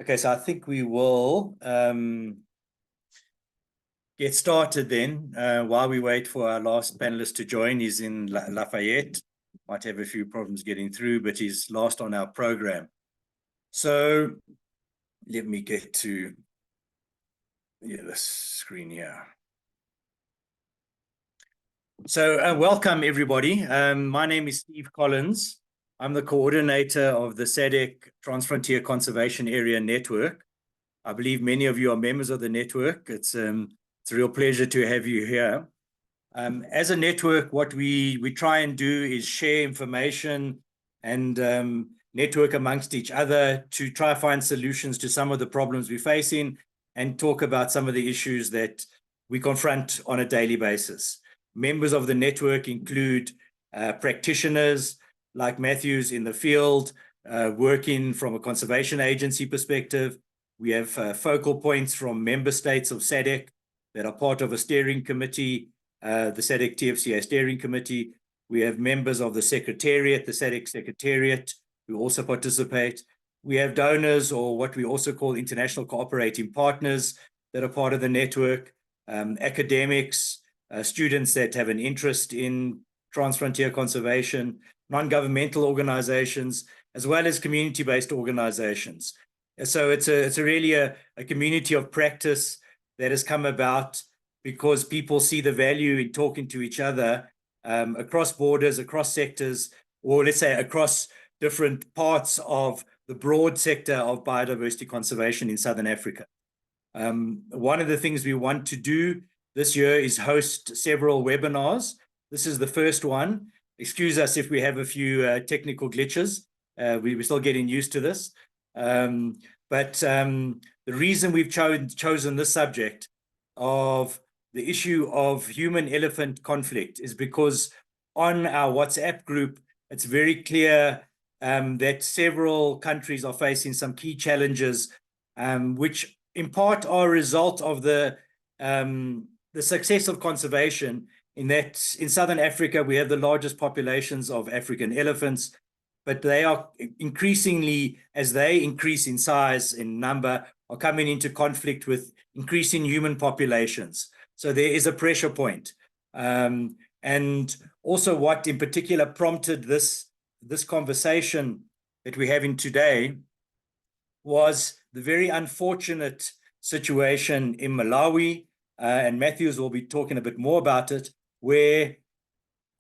Okay, so I think we will get started then. While we wait for our last panelist to join, he's in Lafayette. Might have a few problems getting through, but he's last on our program. So let me get to this screen here. So welcome, everybody. My name is Steve Collins. I'm the coordinator of the SADC Transfrontier Conservation Area Network. I believe many of you are members of the network. It's a real pleasure to have you here. As a network, what we try and do is share information and network amongst each other to try to find solutions to some of the problems we're facing and talk about some of the issues that we confront on a daily basis. Members of the network include practitioners like Matthew's in the field, working from a conservation agency perspective. We have focal points from member states of SADC that are part of a steering committee, the SADC TFCA steering committee. We have members of the secretariat, the SADC secretariat, who also participate. We have donors, or what we also call international cooperating partners, that are part of the network, academics, students that have an interest in transfrontier conservation, non-governmental organizations, as well as community-based organizations. So it's really a community of practice that has come about because people see the value in talking to each other across borders, across sectors, or let's say across different parts of the broad sector of biodiversity conservation in Southern Africa. One of the things we want to do this year is host several webinars. This is the first one. Excuse us if we have a few technical glitches. We're still getting used to this. But the reason we've chosen this subject of the issue of human-elephant conflict is because on our WhatsApp group, it's very clear that several countries are facing some key challenges, which in part are a result of the success of conservation, in that in Southern Africa, we have the largest populations of African elephants, but they are increasingly, as they increase in size, in number, are coming into conflict with increasing human populations. So there is a pressure point. And also what in particular prompted this conversation that we're having today was the very unfortunate situation in Malawi, and Matthews will be talking a bit more about it, where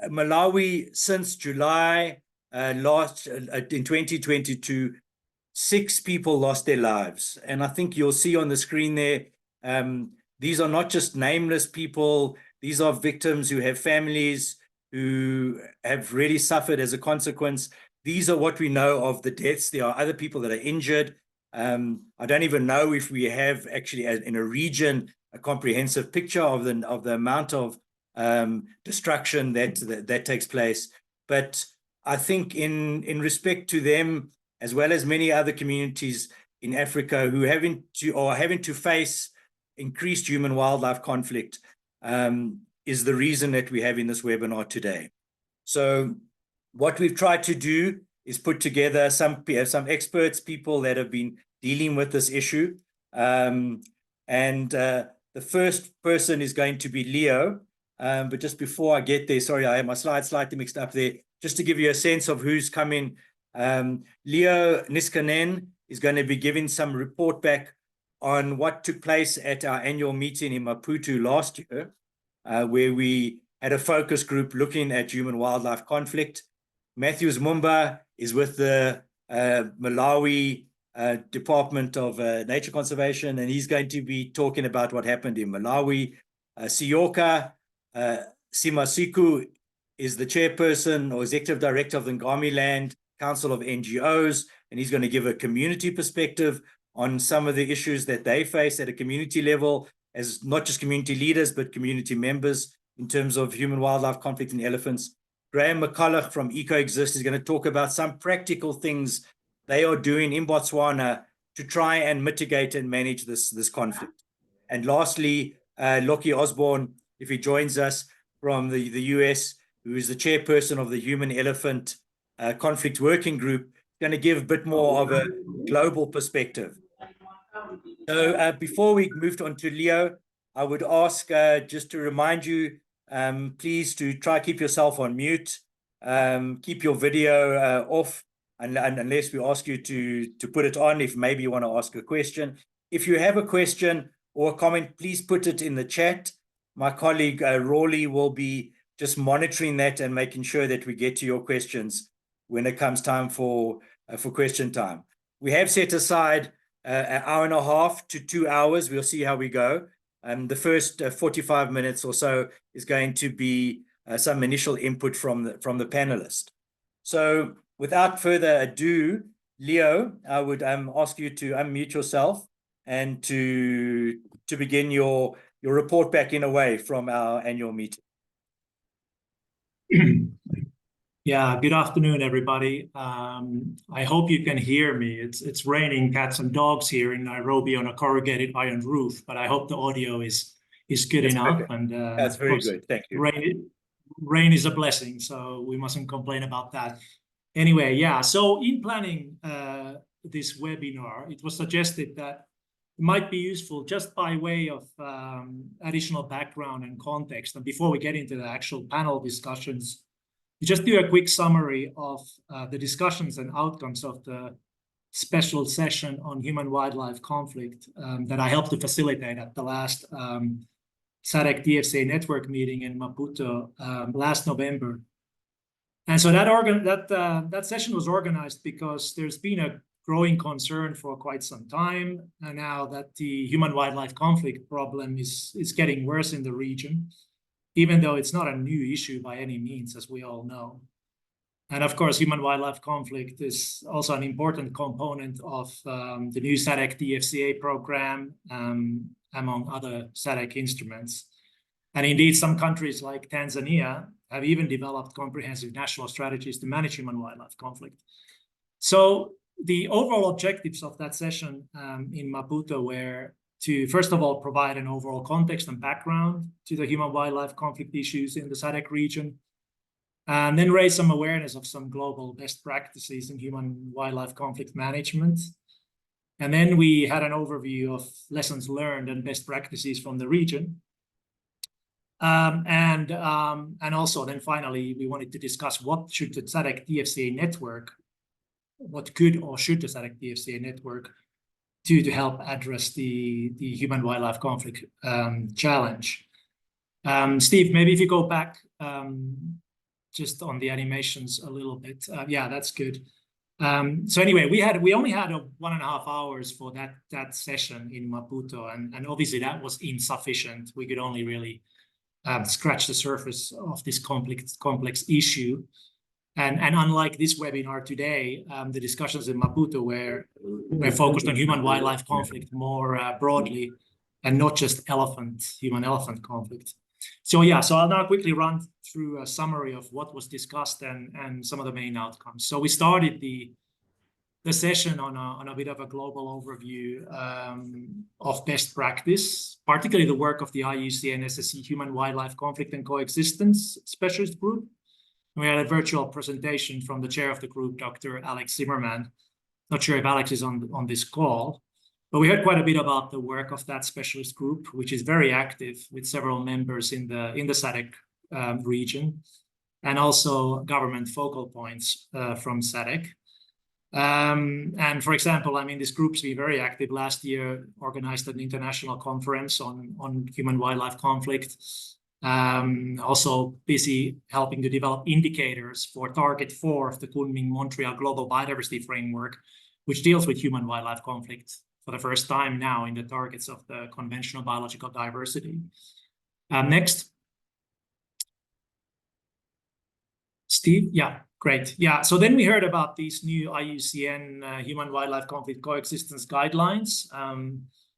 Malawi, since July in 2022, 6 people lost their lives. And I think you'll see on the screen there, these are not just nameless people. These are victims who have families who have really suffered as a consequence. These are what we know of the deaths. There are other people that are injured. I don't even know if we have actually in a region a comprehensive picture of the amount of destruction that takes place. But I think in respect to them, as well as many other communities in Africa who are having to face increased human-wildlife conflict, is the reason that we're having this webinar today. So what we've tried to do is put together some experts, people that have been dealing with this issue. The first person is going to be Leo. But just before I get there, sorry, I have my slides slightly mixed up there. Just to give you a sense of who's coming, Leo Niskanen is going to be giving some report back on what took place at our annual meeting in Maputo last year, where we had a focus group looking at human-wildlife conflict. Matthews Mumba is with the Malawi Department of Nature Conservation, and he's going to be talking about what happened in Malawi. Siyoka Simasiku is the chairperson or executive director of the Ngami Land Council of NGOs, and he's going to give a community perspective on some of the issues that they face at a community level, as not just community leaders, but community members in terms of human-wildlife conflict in elephants. Graham McCulloch from EcoExist is going to talk about some practical things they are doing in Botswana to try and mitigate and manage this conflict. And lastly, Lockie Osborne, if he joins us from the US, who is the chairperson of the Human-Elephant Conflict Working Group, going to give a bit more of a global perspective. So before we moved on to Leo, I would ask just to remind you, please to try keep yourself on mute, keep your video off, unless we ask you to put it on. If maybe you want to ask a question, if you have a question or a comment, please put it in the chat. My colleague Rawley will be just monitoring that and making sure that we get to your questions when it comes time for question time. We have set aside an hour and a half to 2 hours. We'll see how we go. The first 45 minutes or so is going to be some initial input from the panelist. So without further ado, Leo, I would ask you to unmute yourself and to begin your report back in a way from our annual meeting. Yeah, good afternoon, everybody. I hope you can hear me. It's raining cats and dogs here in Nairobi on a corrugated iron roof, but I hope the audio is good enough. Okay. And that's very good. Thank you. Rain is a blessing, so we mustn't complain about that. Anyway, yeah. So in planning this webinar, it was suggested that it might be useful just by way of additional background and context. And before we get into the actual panel discussions, just do a quick summary of the discussions and outcomes of the special session on human-wildlife conflict that I helped to facilitate at the last SADC DFCA network meeting in Maputo last November. And so that session was organized because there's been a growing concern for quite some time now that the human-wildlife conflict problem is getting worse in the region, even though it's not a new issue by any means, as we all know. And of course, human-wildlife conflict is also an important component of the new SADC DFCA program, among other SADC instruments. And indeed, some countries like Tanzania have even developed comprehensive national strategies to manage human-wildlife conflict. So the overall objectives of that session in Maputo were to, first of all, provide an overall context and background to the human-wildlife conflict issues in the SADC region, and then raise some awareness of some global best practices in human-wildlife conflict management. And then we had an overview of lessons learned and best practices from the region. And also then finally, we wanted to discuss what should the SADC DFCA network, what could or should the SADC DFCA network do to help address the human-wildlife conflict challenge. Steve, maybe if you go back just on the animations a little bit. Yeah, that's good. So anyway, we only had 1.5 hours for that session in Maputo, and obviously that was insufficient. We could only really scratch the surface of this complex issue. And unlike this webinar today, the discussions in Maputo were focused on human-wildlife conflict more broadly, and not just human-elephant conflict. So yeah, so I'll now quickly run through a summary of what was discussed and some of the main outcomes. So we started the session on a bit of a global overview of best practice, particularly the work of the IUCN SSC Human-Wildlife Conflict and Coexistence Specialist Group. We had a virtual presentation from the chair of the group, Dr. Alex Zimmerman. Not sure if Alex is on this call, but we heard quite a bit about the work of that specialist group, which is very active with several members in the SADC region, and also government focal points from SADC. And for example, I mean, this group's been very active. Last year, organized an international conference on human-wildlife conflict. Also busy helping to develop indicators for Target 4 of the Kunming-Montreal Global Biodiversity Framework, which deals with human-wildlife conflict for the first time now in the targets of the conventional biological diversity. Next. Steve? Yeah, great. Yeah, so then we heard about these new IUCN human-wildlife conflict coexistence guidelines.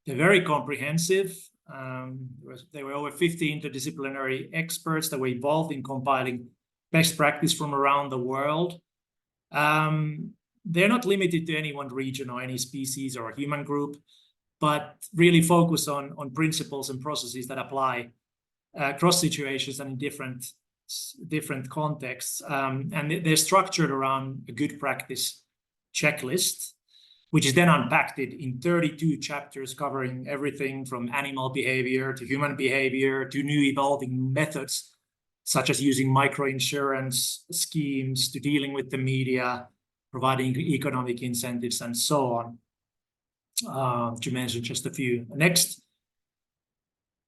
They're very comprehensive. There were over 50 interdisciplinary experts that were involved in compiling best practice from around the world. They're not limited to any one region or any species or human group, but really focus on principles and processes that apply across situations and in different contexts. And they're structured around a good practice checklist. which is then unpacked in 32 chapters covering everything from animal behavior to human behavior to new evolving methods, such as using microinsurance schemes to dealing with the media, providing economic incentives, and so on, to mention just a few. Next,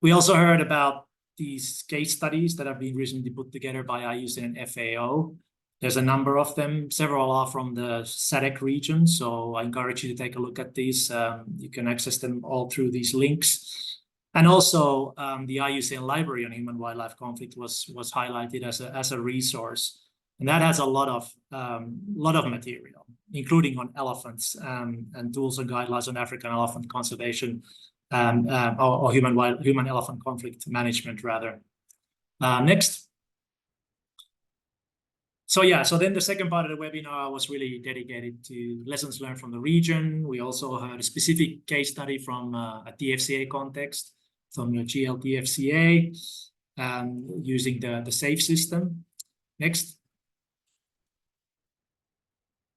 we also heard about these case studies that have been recently put together by IUCN and FAO. There's a number of them. Several are from the SADC region, so I encourage you to take a look at these. You can access them all through these links. And also, the IUCN Library on Human-Wildlife Conflict was highlighted as a resource, and that has a lot of material, including on elephants and tools and guidelines on African elephant conservation or human-elephant conflict management, rather. Next. So then the second part of the webinar was really dedicated to lessons learned from the region. We also had a specific case study from a TFCA context, from the GLTFCA, using the SAFE system. Next.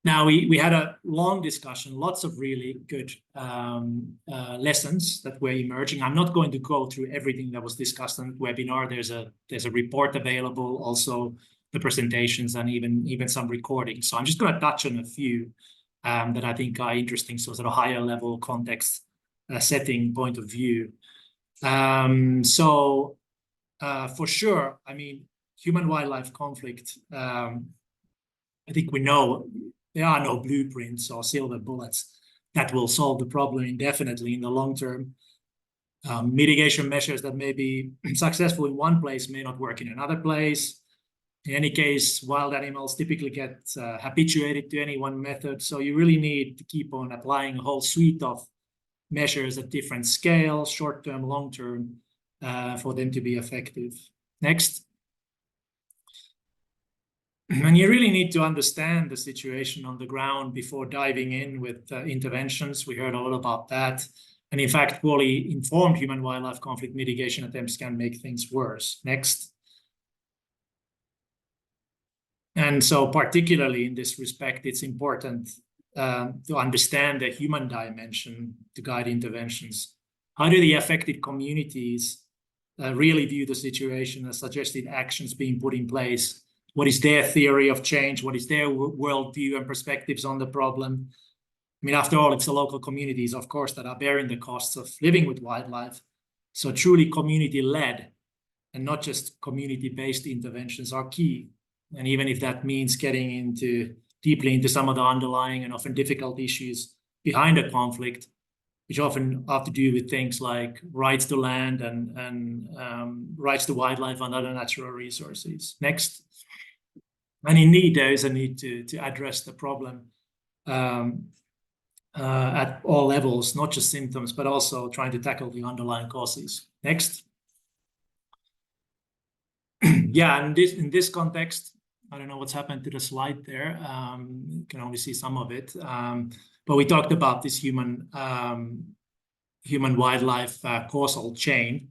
Now, we had a long discussion, lots of really good lessons that were emerging. I'm not going to go through everything that was discussed on the webinar. There's a report available, also the presentations, and even some recordings. So I'm just going to touch on a few that I think are interesting, so sort of higher level context setting point of view. For sure, I mean, human-wildlife conflict, I think we know there are no blueprints or silver bullets that will solve the problem indefinitely in the long term. Mitigation measures that may be successful in one place may not work in another place. In any case, wild animals typically get habituated to any one method, so you really need to keep on applying a whole suite of measures at different scales, short-term, long-term, for them to be effective. Next. And you really need to understand the situation on the ground before diving in with interventions. We heard a lot about that. And in fact, poorly informed human-wildlife conflict mitigation attempts can make things worse. Next. And so particularly in this respect, it's important to understand the human dimension to guide interventions. How do the affected communities really view the situation as suggested actions being put in place? What is their theory of change? What is their worldview and perspectives on the problem? I mean, after all, it's the local communities, of course, that are bearing the costs of living with wildlife. So truly community-led and not just community-based interventions are key. And even if that means getting deeply into some of the underlying and often difficult issues behind a conflict, which often have to do with things like rights to land and rights to wildlife and other natural resources. Next. And indeed, there is a need to address the problem at all levels, not just symptoms, but also trying to tackle the underlying causes. Next. Yeah, and in this context, I don't know what's happened to the slide there. You can only see some of it. But we talked about this human-wildlife causal chain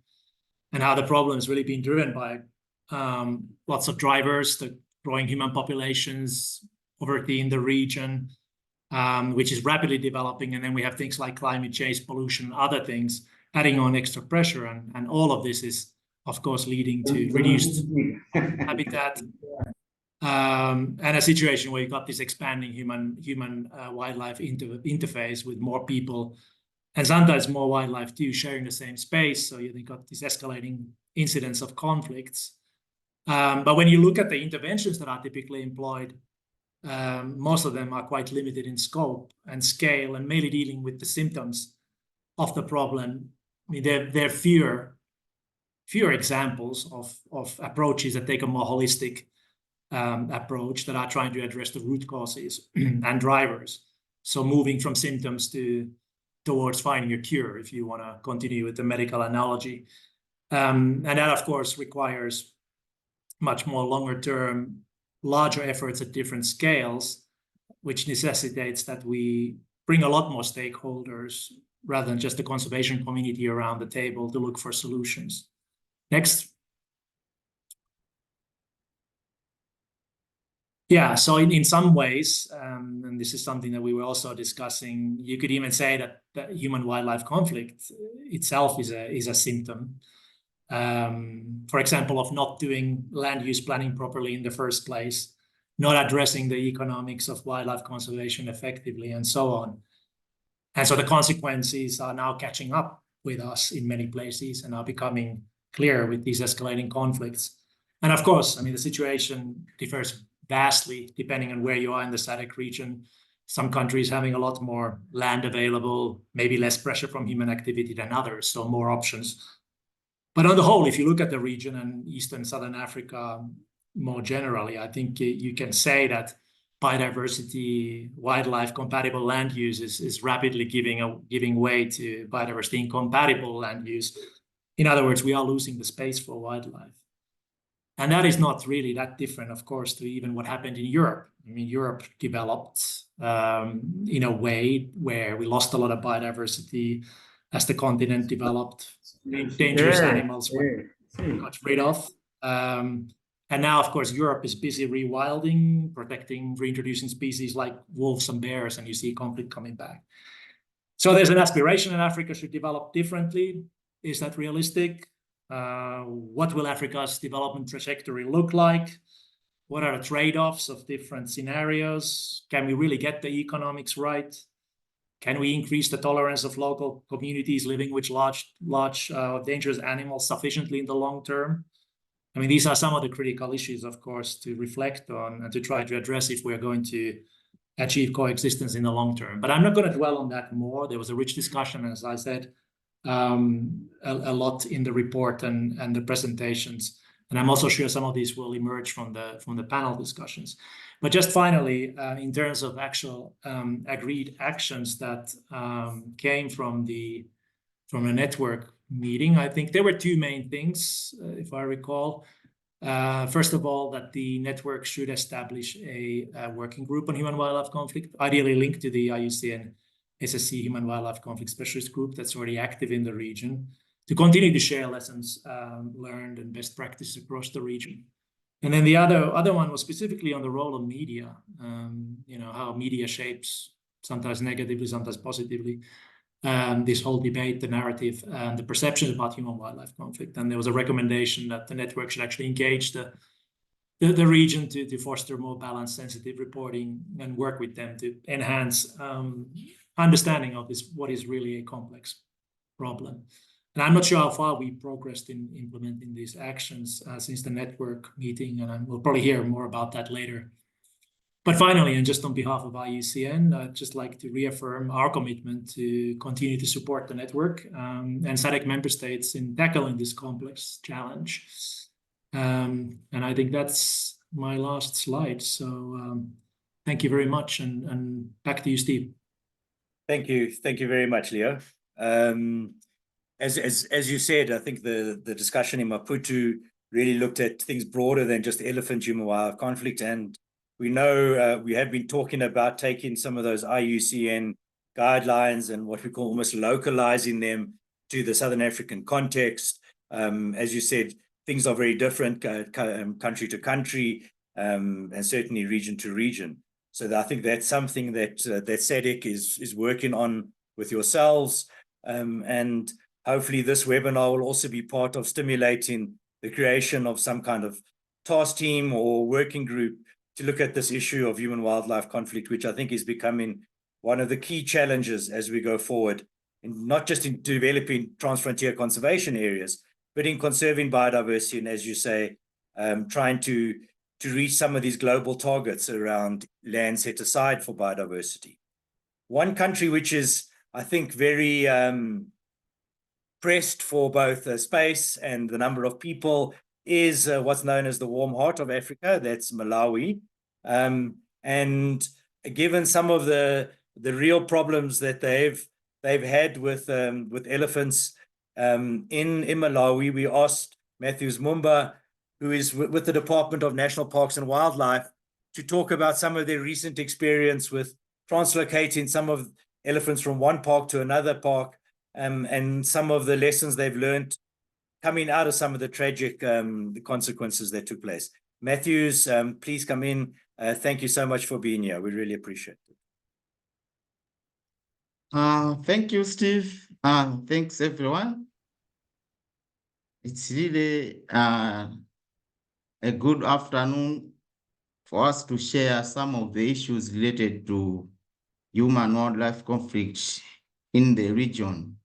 and how the problem has really been driven by lots of drivers, the growing human populations, poverty in the region, which is rapidly developing. And then we have things like climate change, pollution, other things adding on extra pressure. And all of this is, of course, leading to reduced habitat. And a situation where you've got this expanding human-wildlife interface with more people, and sometimes more wildlife too, sharing the same space. So you've got this escalating incidence of conflicts. But when you look at the interventions that are typically employed, most of them are quite limited in scope and scale and mainly dealing with the symptoms of the problem. I mean, there are fewer examples of approaches that take a more holistic approach that are trying to address the root causes and drivers. So moving from symptoms towards finding a cure, if you want to continue with the medical analogy. And that, of course, requires much more longer-term, larger efforts at different scales, which necessitates that we bring a lot more stakeholders rather than just the conservation community around the table to look for solutions. Next. Yeah, so in some ways, and this is something that we were also discussing, you could even say that the human-wildlife conflict itself is a symptom. For example, of not doing land use planning properly in the first place, not addressing the economics of wildlife conservation effectively, and so on. And so the consequences are now catching up with us in many places and are becoming clear with these escalating conflicts. And of course, I mean, the situation differs vastly depending on where you are in the SADC region. Some countries having a lot more land available, maybe less pressure from human activity than others, so more options. But on the whole, if you look at the region and Eastern Southern Africa more generally, I think you can say that biodiversity, wildlife compatible land use is rapidly giving way to biodiversity incompatible land use. In other words, we are losing the space for wildlife. And that is not really that different, of course, to even what happened in Europe. I mean, Europe developed in a way where we lost a lot of biodiversity as the continent developed. Dangerous animals were got rid of. And now, of course, Europe is busy rewilding, protecting, reintroducing species like wolves and bears, and you see conflict coming back. So there's an aspiration that Africa should develop differently. Is that realistic? What will Africa's development trajectory look like? What are the trade-offs of different scenarios? Can we really get the economics right? Can we increase the tolerance of local communities living with large dangerous animals sufficiently in the long term? I mean, these are some of the critical issues, of course, to reflect on and to try to address if we're going to achieve coexistence in the long term. But I'm not going to dwell on that more. There was a rich discussion, as I said, a lot in the report and the presentations. And I'm also sure some of these will emerge from the panel discussions. But just finally, in terms of actual agreed actions that came from the network meeting, I think there were two main things, if I recall. First of all, that the network should establish a working group on human-wildlife conflict, ideally linked to the IUCN SADC Human-Wildlife Conflict Specialist Group that's already active in the region, to continue to share lessons learned and best practices across the region. And then the other one was specifically on the role of media, how media shapes, sometimes negatively, sometimes positively, this whole debate, the narrative, and the perceptions about human-wildlife conflict. And there was a recommendation that the network should actually engage the region to foster more balanced, sensitive reporting and work with them to enhance understanding of what is really a complex problem. And I'm not sure how far we progressed in implementing these actions since the network meeting, and we'll probably hear more about that later. But finally, and just on behalf of IUCN, I'd just like to reaffirm our commitment to continue to support the network and SADC member states in tackling this complex challenge. And I think that's my last slide. So thank you very much, and back to you, Steve. Thank you very much, Leo. As you said, I think the discussion in Maputo really looked at things broader than just elephant human-wildlife conflict, and we know we have been talking about taking some of those IUCN guidelines and what we call almost localizing them to the Southern African context. As you said, things are very different country to country, and certainly region to region. So I think that's something that SADC is working on with yourselves, and hopefully this webinar will also be part of stimulating the creation of some kind of task team or working group to look at this issue of human-wildlife conflict, which I think is becoming one of the key challenges as we go forward, and not just in developing transfrontier conservation areas, but in conserving biodiversity, and as you say, trying to reach some of these global targets around land set aside for biodiversity. One country which is, I think, very pressed for both space and the number of people is what's known as the warm heart of Africa. That's Malawi. And given some of the real problems that they've had with elephants in Malawi, we asked Matthews Mumba, who is with the Department of National Parks and Wildlife, to talk about some of their recent experience with translocating some of elephants from one park to another park, and some of the lessons they've learned coming out of some of the tragic consequences that took place. Matthews, please come in Thank you so much for being here. We really appreciate it. Thank you, Steve. Thanks, everyone. It's really a good afternoon for us to share some of the issues related to human-wildlife conflict in the region.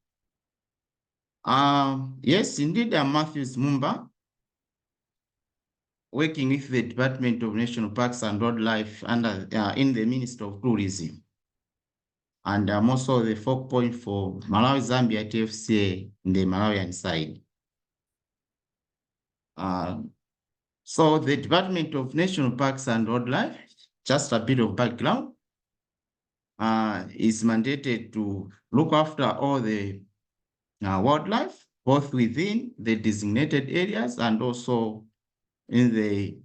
Yes, indeed, I'm Matthews Mumba, working with the Department of National Parks and Wildlife under in the Ministry of Tourism. And I'm also the focal point for Malawi Zambia TFCA in the Malawian side. So the Department of National Parks and Wildlife, just a bit of background, is mandated to look after all the wildlife, both within the designated areas and also in the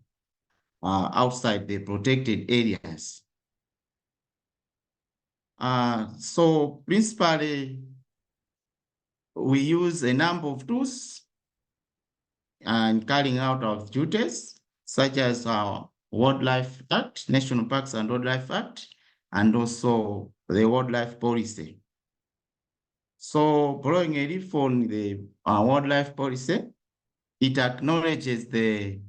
outside the protected areas. So principally, we use a number of tools and carrying out our duties, such as our Wildlife Act, National Parks and Wildlife Act, and also the Wildlife Policy. So following a leaf on the Wildlife Policy, it acknowledges the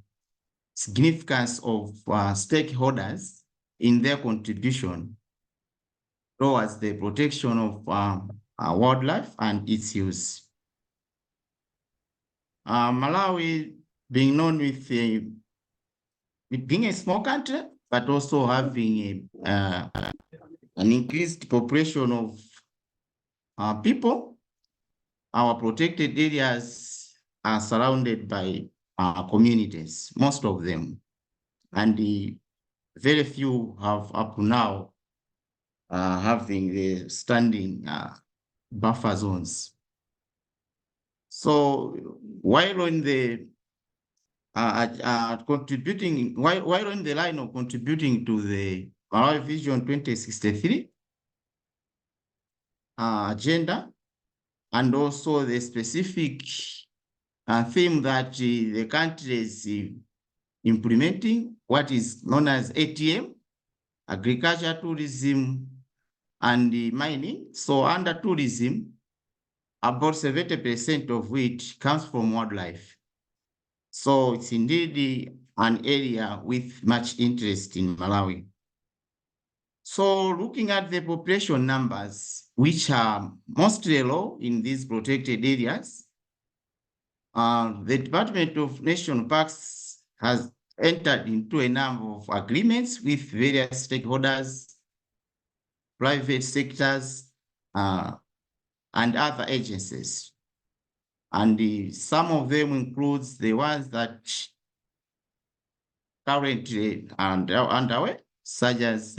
significance of stakeholders in their contribution towards the protection of wildlife and its use. Malawi being known with being a small country, but also having an increased population of people, our protected areas are surrounded by communities, most of them, and very few have up to now having the standing buffer zones. So while on the contributing, while on the line of contributing to the Malawi Vision 2063 agenda, and also the specific theme that the country is implementing, what is known as ATM, agriculture, tourism, and mining. So under tourism, about 70% of which comes from wildlife. So it's indeed an area with much interest in Malawi. So looking at the population numbers, which are mostly low in these protected areas, the Department of National Parks has entered into a number of agreements with various stakeholders, private sectors, and other agencies. And some of them includes the ones that currently are underway, such as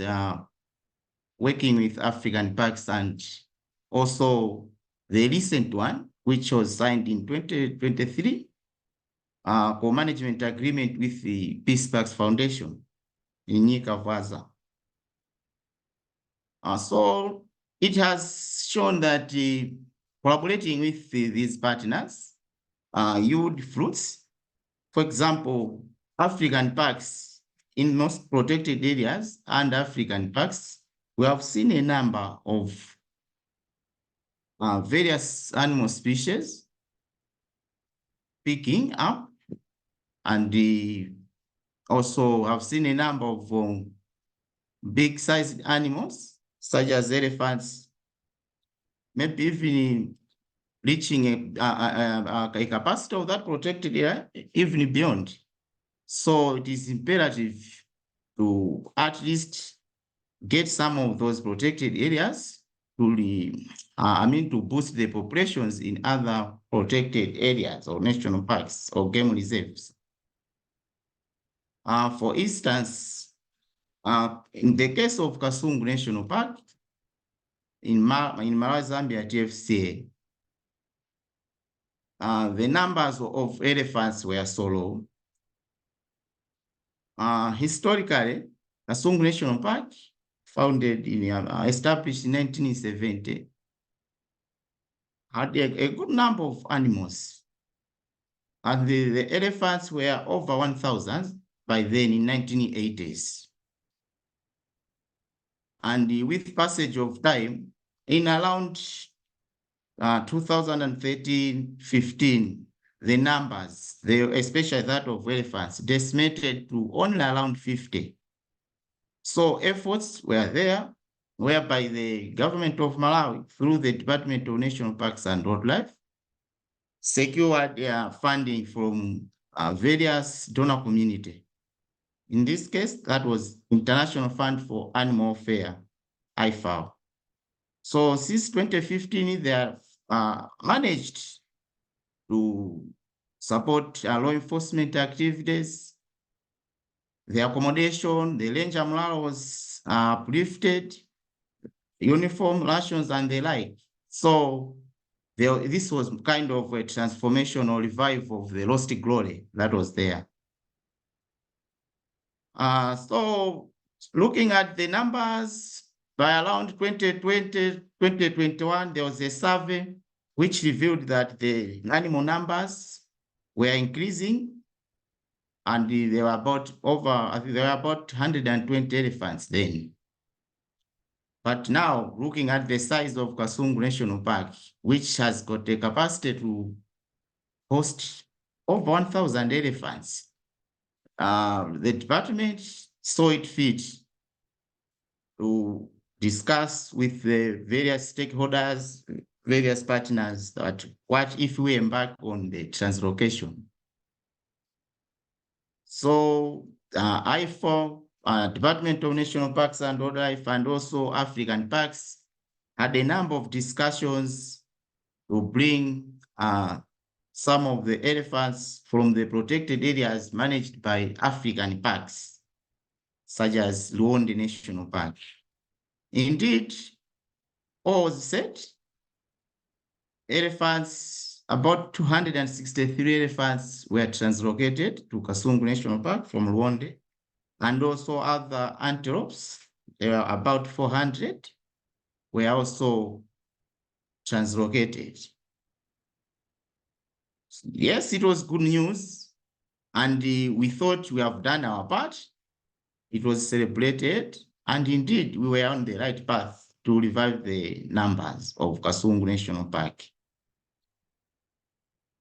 working with African Parks, and also the recent one, which was signed in 2023, co-management agreement with the Peace Parks Foundation in Nyikavaza. So it has shown that collaborating with these partners yield fruits. For example, African parks in most protected areas and African parks, we have seen a number of various animal species picking up, and also have seen a number of big-sized animals, such as elephants, maybe even reaching a capacity of that protected area, even beyond. So it is imperative to at least get some of those protected areas to to boost the populations in other protected areas or national parks or game reserves. For instance, in the case of Kasungu National Park, in Malawi Zambia TFCA, the numbers of elephants were so low. Historically, Kasungu National Park, founded in established in 1970, had a good number of animals, and the elephants were over 1,000 by then in 1980s. And with passage of time, in around 2013-15, the numbers, especially that of elephants, decimated to only around 50. So efforts were there, whereby the government of Malawi, through the Department of National Parks and Wildlife, secured funding from various donor community. In this case, that was International Fund for Animal Welfare, IFAO. So since 2015, they have managed to support law enforcement activities. The accommodation, the ranger morale was uplifted, uniform, rations, and the like. So this was kind of a transformational revival of the lost glory that was there. So looking at the numbers, by around 2020, 2021, there was a survey which revealed that the animal numbers were increasing, and there were about 120 elephants then. But now, looking at the size of Kasungu National Park, which has got a capacity to host over 1,000 elephants, the department saw it fit to discuss with the various stakeholders, various partners, that what if we embark on the translocation. So IFAO, Department of National Parks and Wildlife, and also African Parks had a number of discussions to bring some of the elephants from the protected areas managed by African parks, such as Luonde National Park. Indeed, all was said. Elephants, about 263 elephants were translocated to Kasungu National Park from Luonde, and also other antelopes, there are about 400, were also translocated. Yes, it was good news, and we thought we have done our part. It was celebrated, and indeed we were on the right path to revive the numbers of Kasungu National Park.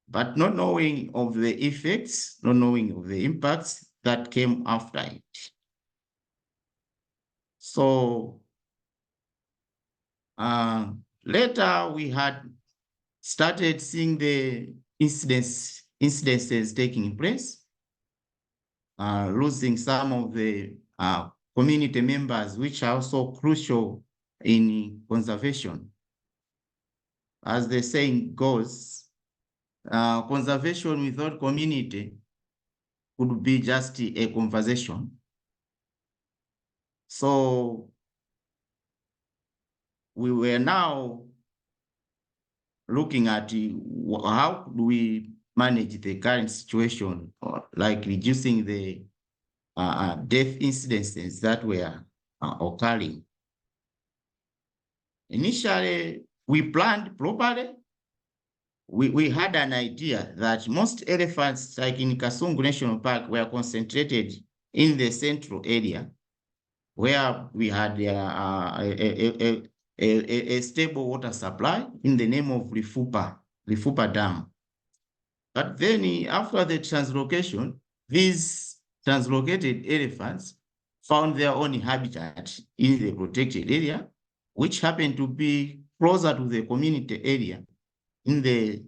But not knowing of the effects, not knowing of the impacts that came after it. So later we had started seeing the incidences taking place, losing some of the community members, which are also crucial in conservation. As the saying goes, conservation without community could be just a conversation. So we were now looking at how do we manage the current situation, like reducing the death incidences that were occurring. Initially, we planned properly. We had an idea that most elephants, like in Kasungu National Park, were concentrated in the central area, where we had a stable water supply in the name of Lifupa Dam. But then after the translocation, these translocated elephants found their own habitat in the protected area, which happened to be closer to the community area in the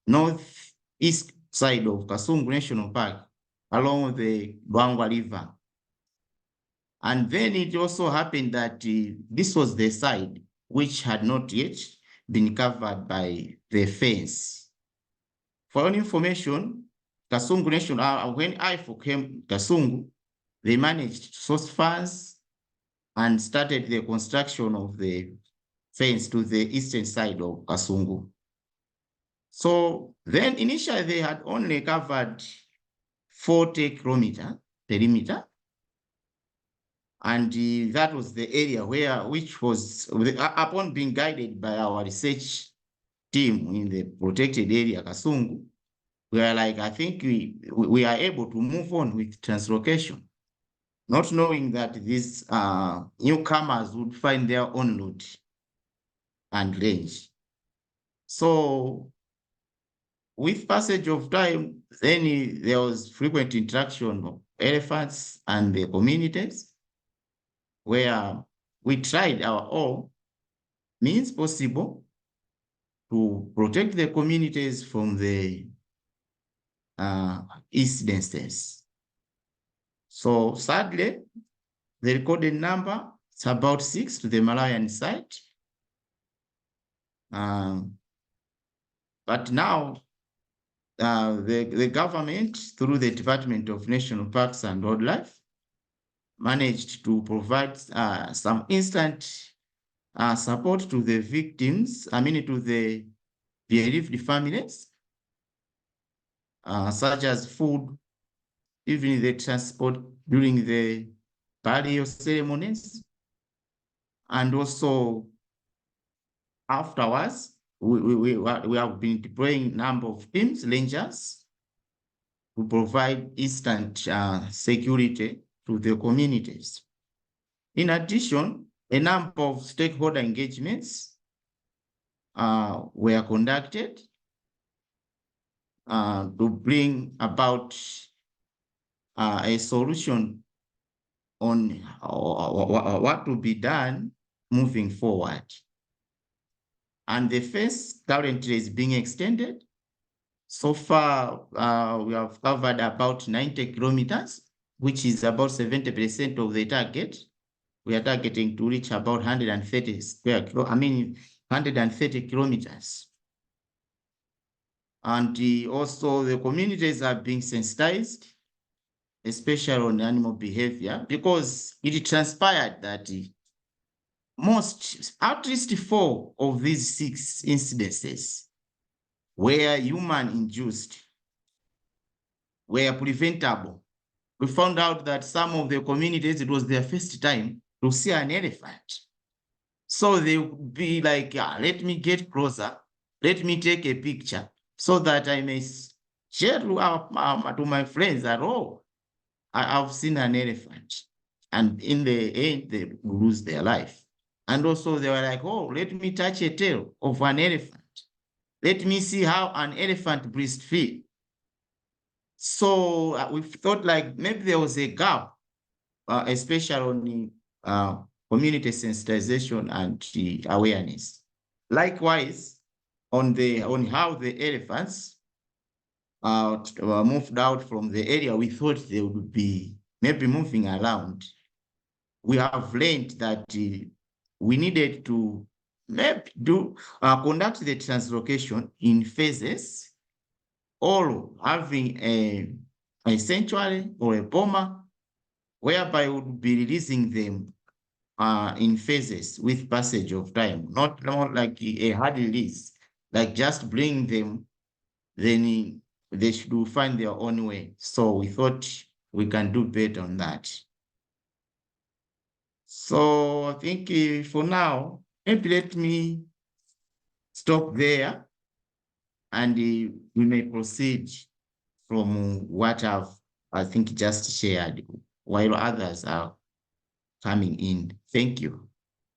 northeast side of Kasungu National Park along the Bangwa River. And then it also happened that this was the side which had not yet been covered by the fence. For your information, Kasungu National, when IFAO came to Kasungu, they managed to source funds and started the construction of the fence to the eastern side of Kasungu. So then initially they had only covered 40 kilometer perimeter. And that was the area which was, upon being guided by our research team in the protected area, Kasungu, we are like, I think we are able to move on with translocation. not knowing that these newcomers would find their own route and range. So with passage of time, then there was frequent interaction of elephants and the communities, where we tried our all means possible to protect the communities from the incidences. So sadly, the recorded number is about 6 to the Malawian side. But now the government, through the Department of National Parks and Wildlife, managed to provide some instant support to the victims, to the bereaved families, such as food, even the transport during the burial ceremonies, and also afterwards, we have been deploying a number of teams, rangers, to provide instant security to the communities. In addition, a number of stakeholder engagements were conducted to bring about a solution on what to be done moving forward. And the phase currently is being extended. So far, we have covered about 90 kilometers, which is about 70% of the target. We are targeting to reach about 130 130 kilometers. And also the communities are being sensitized, especially on animal behavior, because it transpired that at least 4 of these 6 incidences were human-induced, were preventable. We found out that some of the communities, it was their first time to see an elephant. So they would be like, let me get closer, let me take a picture so that I may share to my friends that, oh, I've seen an elephant. And in the end, they lose their life. And also they were like, oh, let me touch a tail of an elephant. Let me see how an elephant breastfeeds. So we thought like maybe there was a gap, especially on community sensitization and the awareness. Likewise, on how the elephants moved out from the area we thought they would be maybe moving around. We have learned that we needed to conduct the translocation in phases, or having a sanctuary or a boma, whereby we would be releasing them in phases with passage of time, not like a hard release, like just bring them, then they should find their own way. So we thought we can do better on that. So I think for now, maybe let me stop there, and we may proceed from what I think just shared, while others are coming in. Thank you.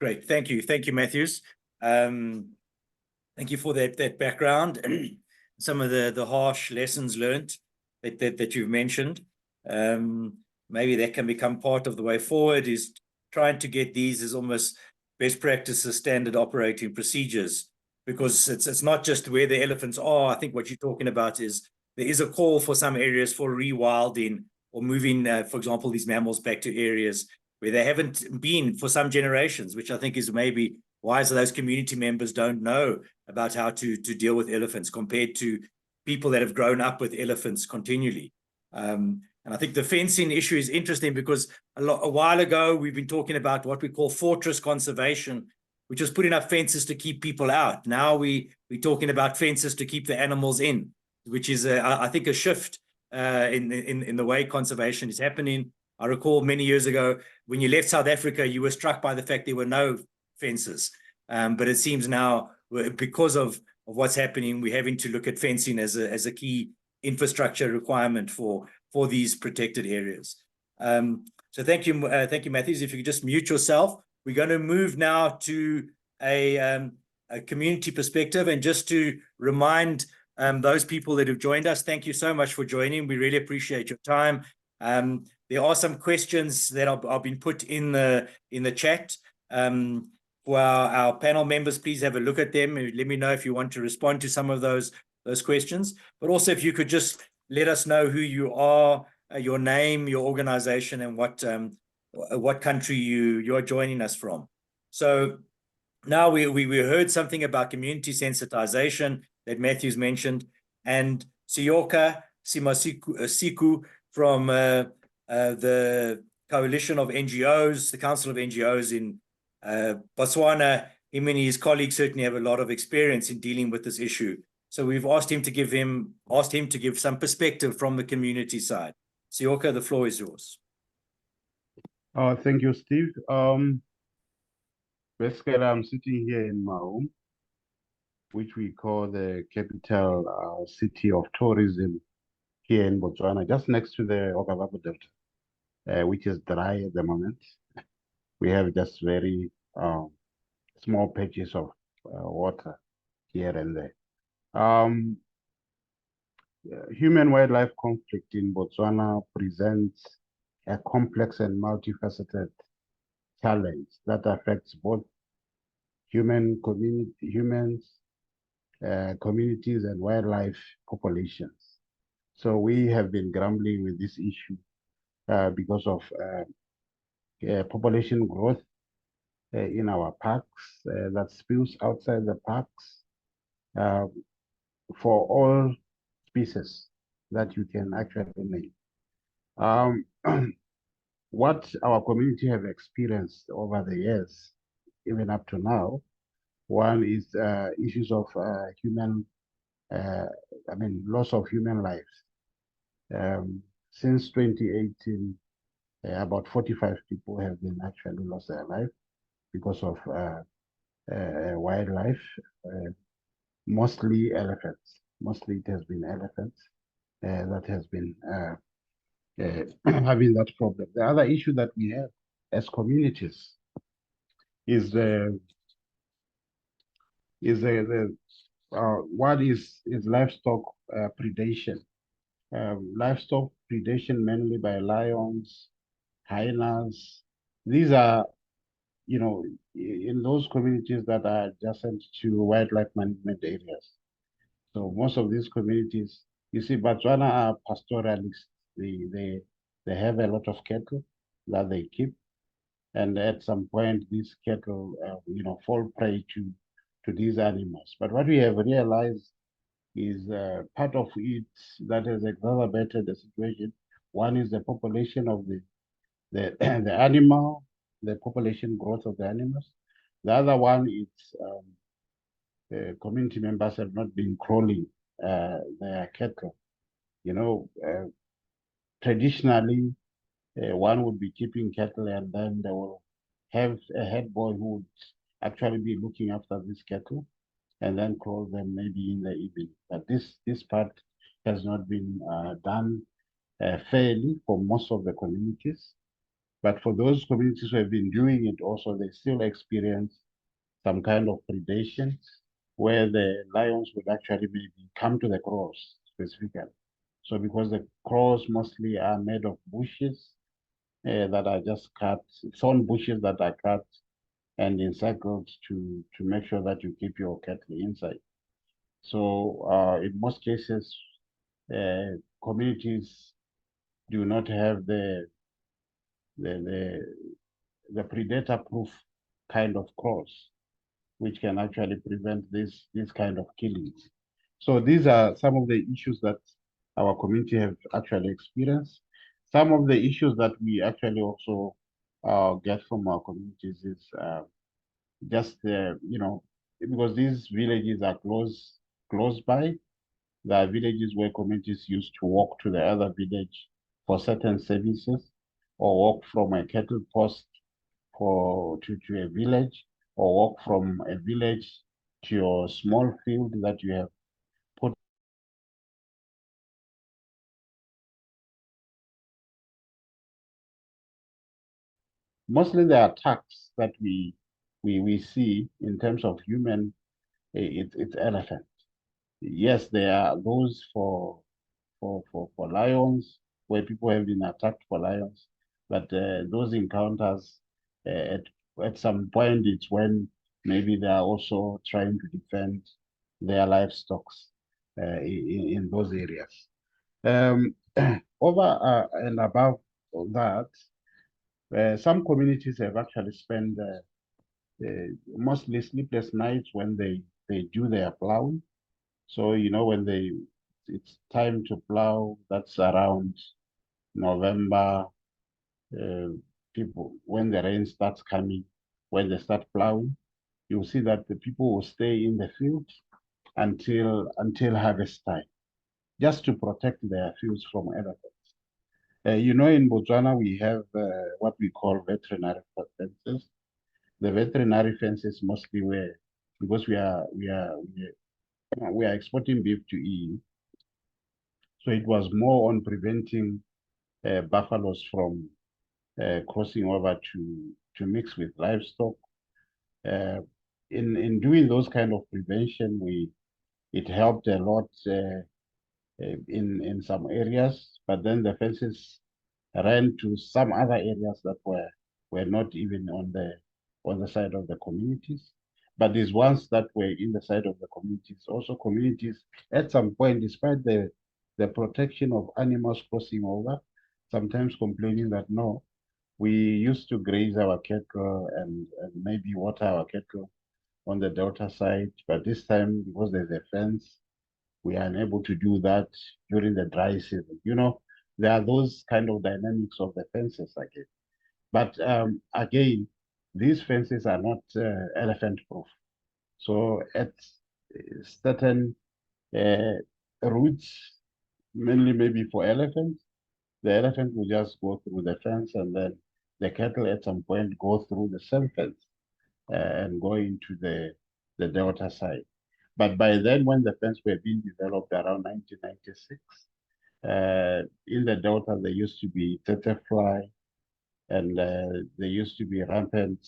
Great, thank you, Matthews. Thank you for that background and some of the harsh lessons learned that you've mentioned. Maybe that can become part of the way forward, is trying to get these as almost best practices, standard operating procedures, because it's not just where the elephants are. I think what you're talking about is there is a call for some areas for rewilding or moving, for example, these mammals back to areas where they haven't been for some generations, which I think is maybe why those community members don't know about how to deal with elephants compared to people that have grown up with elephants continually. And I think the fencing issue is interesting because a while ago, we've been talking about what we call fortress conservation, which is putting up fences to keep people out. Now we're talking about fences to keep the animals in, which is, I think, a shift in the way conservation is happening. I recall many years ago, when you left South Africa, you were struck by the fact there were no fences. But it seems now, because of what's happening, we're having to look at fencing as a key infrastructure requirement for these protected areas. So thank you, Matthews. If you could just mute yourself. We're going to move now to a community perspective, and just to remind those people that have joined us, thank you so much for joining. We really appreciate your time. There are some questions that have been put in the chat. For our panel members, please have a look at them. Let me know if you want to respond to some of those questions. But also, if you could just let us know who you are, your name, your organization, and what country you are joining us from. So now we heard something about community sensitization that Matthews mentioned, and Siyoka Simasiku from the coalition of NGOs, the Council of NGOs in Botswana. Him and his colleagues certainly have a lot of experience in dealing with this issue. So we've asked him to give some perspective from the community side. Siyoka, the floor is yours. Thank you, Steve. Basically, I'm sitting here in my home, which we call the capital city of tourism here in Botswana, just next to the Okavango Delta, which is dry at the moment. We have just very small patches of water here and there. Human-wildlife conflict in Botswana presents a complex and multifaceted challenge that affects both humans, communities, and wildlife populations. So we have been grumbling with this issue because of population growth in our parks that spills outside the parks for all species that you can actually name. What our community have experienced over the years, even up to now, one is issues of loss of human lives. Since 2018, about 45 people have been actually lost their life because of wildlife, mostly elephants. Mostly it has been elephants that has been having that problem. The other issue that we have as communities is what is livestock predation. Livestock predation mainly by lions, hyenas. These are, in those communities that are adjacent to wildlife management areas. So most of these communities, you see, Botswana are pastoralists. They have a lot of cattle that they keep, and at some point these cattle, fall prey to these animals. But what we have realized is part of it that has exacerbated the situation. One is the population of the animal, the population growth of the animals. The other one is community members have not been crawling their cattle. Traditionally, one would be keeping cattle, and then they will have a head boy who would actually be looking after this cattle and then crawl them maybe in the evening. But this part has not been done fairly for most of the communities. But for those communities who have been doing it also, they still experience some kind of predation where the lions would actually maybe come to the crows specifically. So because the crows mostly are made of bushes that are just cut, thorn bushes that are cut and encircled to make sure that you keep your cattle inside. So in most cases, communities do not have the predator-proof kind of crows, which can actually prevent this kind of killings. So these are some of the issues that our community have actually experienced. Some of the issues that we actually also get from our communities is just, because these villages are close by, there are villages where communities used to walk to the other village for certain services, or walk from a cattle post to a village, or walk from a village to your small field that you have put mostly the attacks that we see in terms of human, it's elephant. Yes, there are those for lions, where people have been attacked for lions, but those encounters at some point, it's when maybe they are also trying to defend their livestock in those areas. Over and above that, some communities have actually spent mostly sleepless nights when they do their plowing. So, when it's time to plow, that's around November, when the rain starts coming, when they start plowing, you'll see that the people will stay in the field until harvest time, just to protect their fields from elephants. In Botswana, we have what we call veterinary fences. The veterinary fences mostly because we are exporting beef to EU. So it was more on preventing buffaloes from crossing over to mix with livestock. In doing those kind of prevention, it helped a lot in some areas, but then the fences ran to some other areas that were not even on the side of the communities. But these ones that were in the side of the communities, also communities at some point, despite the protection of animals crossing over, sometimes complaining that no, we used to graze our cattle and maybe water our cattle on the delta side, but this time, because there's a fence, we are unable to do that during the dry season. There are those kind of dynamics of the fences again. But again, these fences are not elephant proof. So at certain routes, mainly maybe for elephants, the elephant will just go through the fence, and then the cattle at some point go through the same fence and go into the delta side. But by then, when the fence were being developed around 1996, in the delta, there used to be tsetse fly, and there used to be rampant,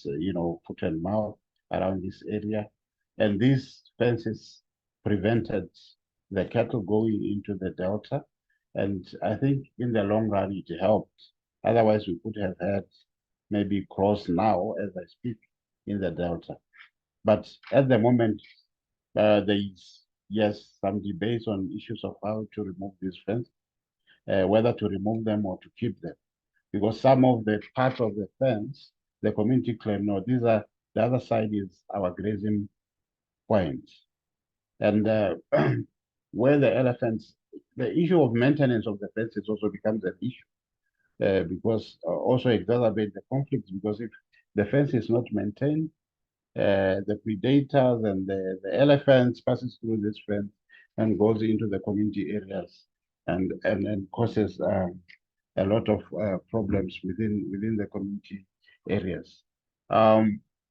foot and mouth around this area. And these fences prevented the cattle going into the delta. And I think in the long run, it helped. Otherwise, we could have had maybe cross now, as I speak, in the delta. But at the moment, there is, yes, some debates on issues of how to remove these fences, whether to remove them or to keep them. Because some of the part of the fence, the community claim, no, the other side is our grazing point. And where the elephants, the issue of maintenance of the fences also becomes an issue, because also exacerbate the conflicts, because if the fence is not maintained, the predators and the elephants passes through this fence and goes into the community areas and causes a lot of problems within the community areas.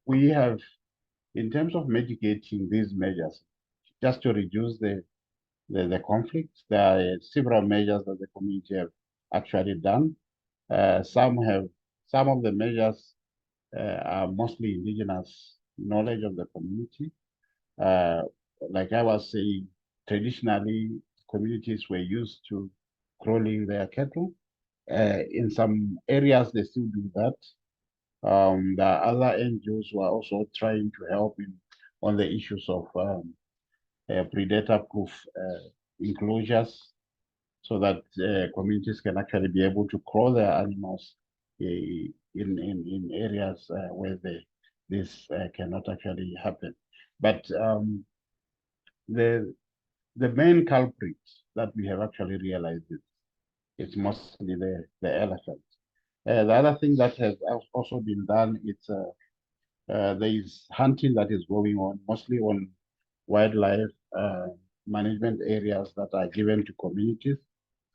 We have, in terms of mitigating these measures, just to reduce the conflicts, there are several measures that the community have actually done. Some of the measures are mostly indigenous knowledge of the community. Like I was saying, traditionally, communities were used to crawling their cattle. In some areas, they still do that. There are other NGOs who are also trying to help on the issues of predator-proof enclosures, so that communities can actually be able to crawl their animals in areas where this cannot actually happen. But the main culprit that we have actually realized is it's mostly the elephant. The other thing that has also been done is there is hunting that is going on, mostly on wildlife management areas that are given to communities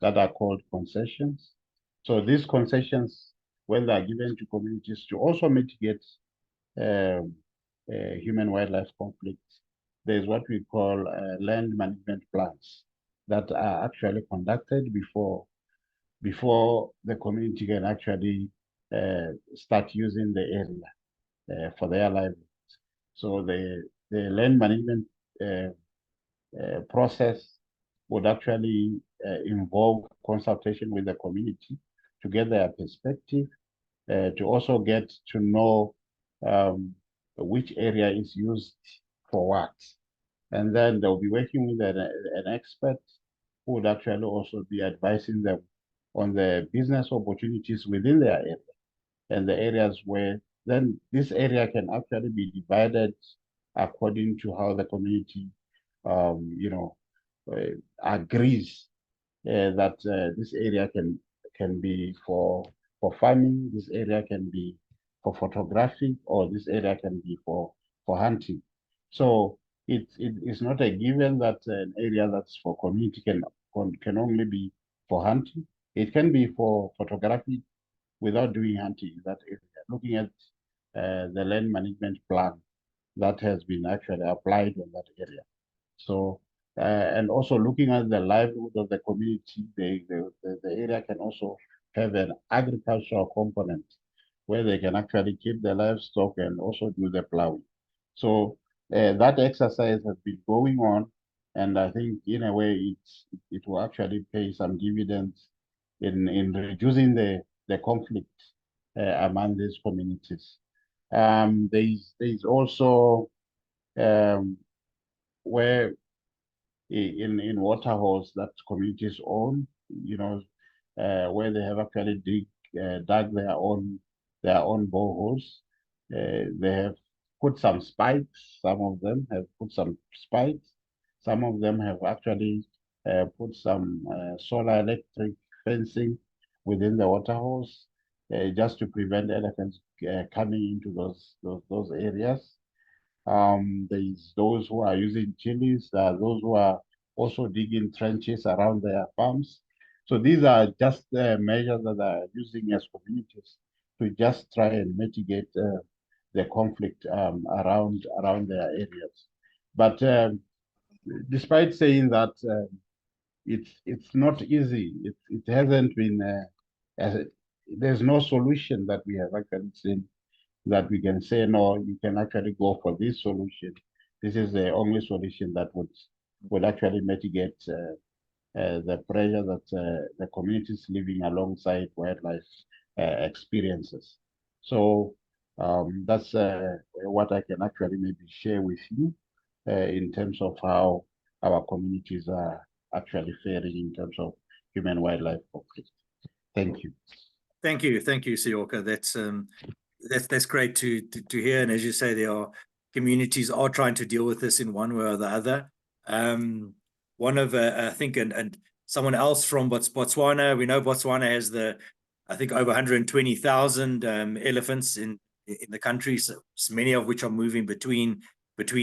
that are called concessions. So these concessions, when they are given to communities to also mitigate human-wildlife conflicts, there's what we call land management plans that are actually conducted before the community can actually start using the area for their livelihoods. So the land management process would actually involve consultation with the community to get their perspective, to also get to know which area is used for what. And then they'll be working with an expert who would actually also be advising them on the business opportunities within their area and the areas where then this area can actually be divided according to how the community, agrees that this area can be for farming, this area can be for photography, or this area can be for hunting. So it's not a given that an area that's for community can only be for hunting. It can be for photography without doing hunting in that area. Looking at the land management plan that has been actually applied on that area. So and also looking at the livelihood of the community, the area can also have an agricultural component where they can actually keep the livestock and also do the plowing. So that exercise has been going on, and I think in a way it will actually pay some dividends in reducing the conflict among these communities. There's also where in waterholes that communities own, where they have actually dug their own boreholes. They have put some spikes. Some of them have put some spikes. Some of them have actually put some solar electric fencing within the waterholes, just to prevent elephants coming into those areas. There's those who are using chilies, those who are also digging trenches around their farms. So these are just measures that are using as communities to just try and mitigate the conflict around their areas. But despite saying that, it's not easy. It hasn't been there's no solution that we have actually seen that we can say, no, you can actually go for this solution. This is the only solution that would actually mitigate the pressure that the communities living alongside wildlife experiences. So that's what I can actually maybe share with you in terms of how our communities are actually faring in terms of human-wildlife conflict. Thank you. Thank you, Sioka. That's great to hear. And as you say, there are communities are trying to deal with this in one way or the other. One of I think and someone else from Botswana. We know Botswana has I think over 120,000 elephants in the country, so many of which are moving between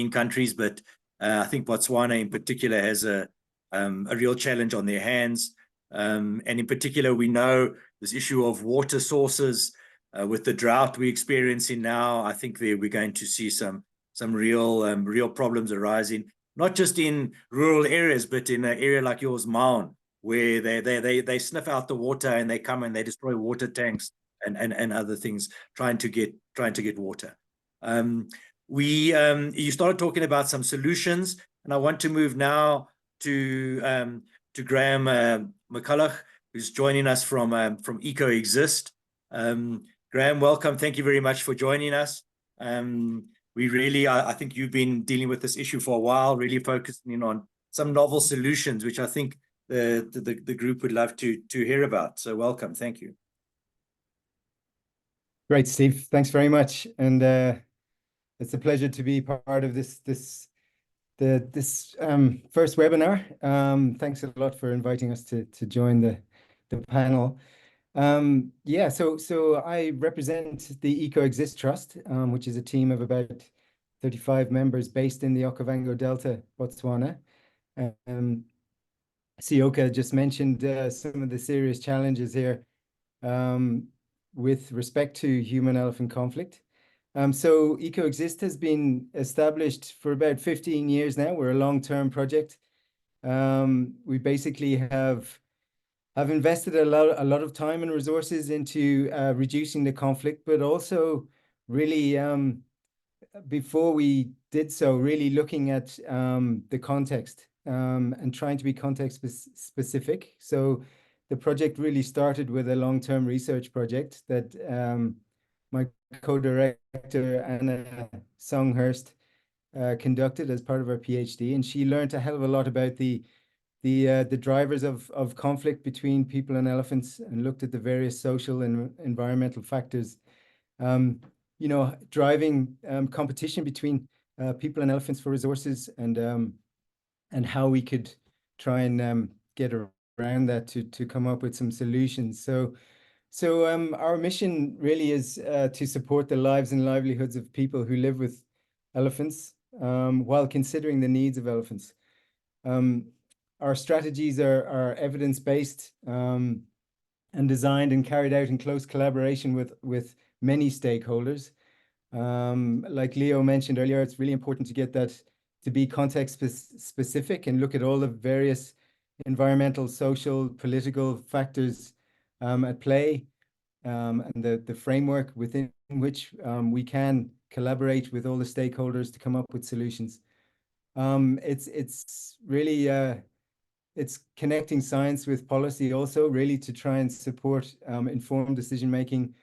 countries. But I think Botswana in particular has a real challenge on their hands. And in particular, we know this issue of water sources with the drought we're experiencing now. I think we're going to see some real problems arising, not just in rural areas, but in an area like yours, Maun, where they sniff out the water and they come and they destroy water tanks and other things, trying to get water. You started talking about some solutions, and I want to move now to Graham McCulloch, who's joining us from EcoExist. Graham, welcome. Thank you very much for joining us. I think you've been dealing with this issue for a while, really focusing on some novel solutions, which I think the group would love to hear about. So welcome. Thank you. Great, Steve. Thanks very much. And it's a pleasure to be part of this first webinar. Thanks a lot for inviting us to join the panel. So I represent the EcoExist Trust, which is a team of about 35 members based in the Okavango Delta, Botswana. Sioka just mentioned some of the serious challenges here with respect to human-elephant conflict. So EcoExist has been established for about 15 years now. We're a long-term project. We basically have have invested a lot of time and resources into reducing the conflict, but also really before we did so, really looking at the context and trying to be context specific. So the project really started with a long-term research project that my co-director Anna Songhurst conducted as part of her PhD, and she learned a hell of a lot about the drivers of conflict between people and elephants, and looked at the various social and environmental factors, you know, driving competition between people and elephants for resources, and how we could try and get around that to come up with some solutions. So our mission really is to support the lives and livelihoods of people who live with elephants while considering the needs of elephants. Our strategies are evidence-based and designed and carried out in close collaboration with many stakeholders. Like Leo mentioned earlier, it's really important to get that to be context specific and look at all the various environmental, social, political factors at play, and the framework within which we can collaborate with all the stakeholders to come up with solutions. It's really it's connecting science with policy also, really to try and support informed decision making,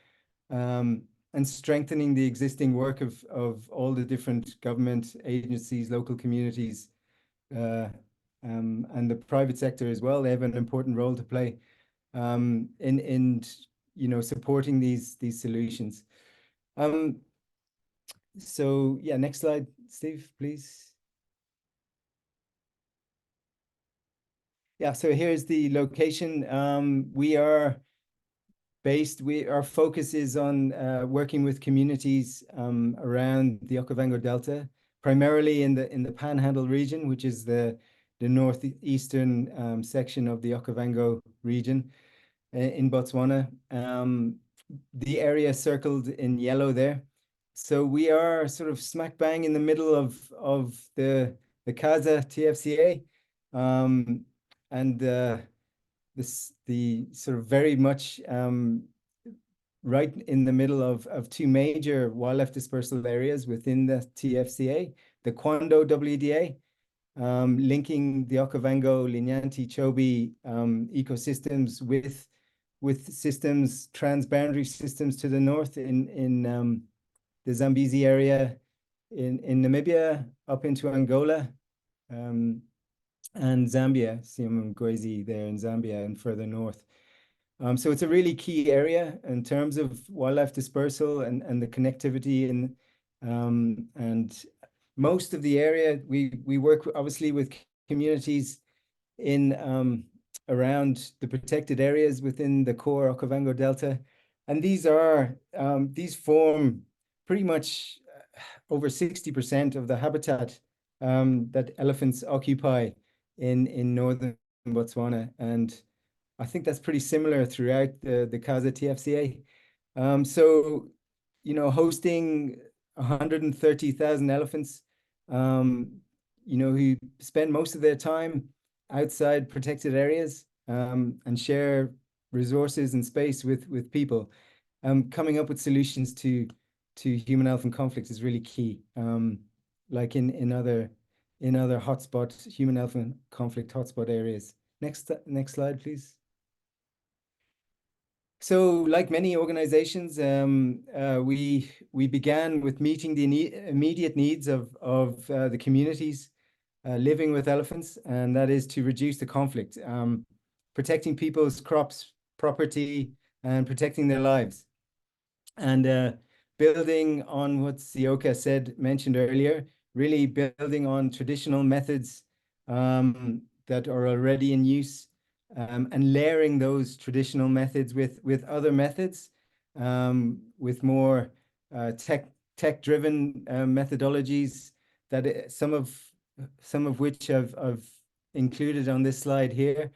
and strengthening the existing work of all the different government agencies, local communities, and the private sector as well. They have an important role to play in you know, supporting these solutions. So yeah, next slide, Steve, please. Yeah, so here's the location. Our focus is on working with communities around the Okavango Delta, primarily in the Panhandle region, which is the northeastern section of the Okavango region in Botswana. The area circled in yellow there. So we are sort of smack bang in the middle of the Kaza TFCA, and the sort of very much right in the middle of two major wildlife dispersal areas within the TFCA, the Kwando WDA, linking the Okavango, Linyanti, Chobe ecosystems with systems, transboundary systems to the north in the Zambezi area, in Namibia, up into Angola, and Zambia, Siamangwezi there in Zambia and further north. So it's a really key area in terms of wildlife dispersal and the connectivity, and most of the area we work obviously with communities in around the protected areas within the core Okavango Delta, and these form pretty much over 60% of the habitat that elephants occupy in northern Botswana, and I think that's pretty similar throughout the Kaza TFCA. So, you know, hosting 130,000 elephants, you know, who spend most of their time outside protected areas and share resources and space with people. Coming up with solutions to human-elephant conflict is really key. Like in other hotspot, human-elephant conflict hotspot areas. Next slide, please. So, like many organizations, we began with meeting the immediate needs of the communities living with elephants, and that is to reduce the conflict, protecting people's crops, property, and protecting their lives. And building on what Sioka mentioned earlier, really building on traditional methods that are already in use, and layering those traditional methods with other methods, with more tech-driven methodologies that some of which I've included on this slide here.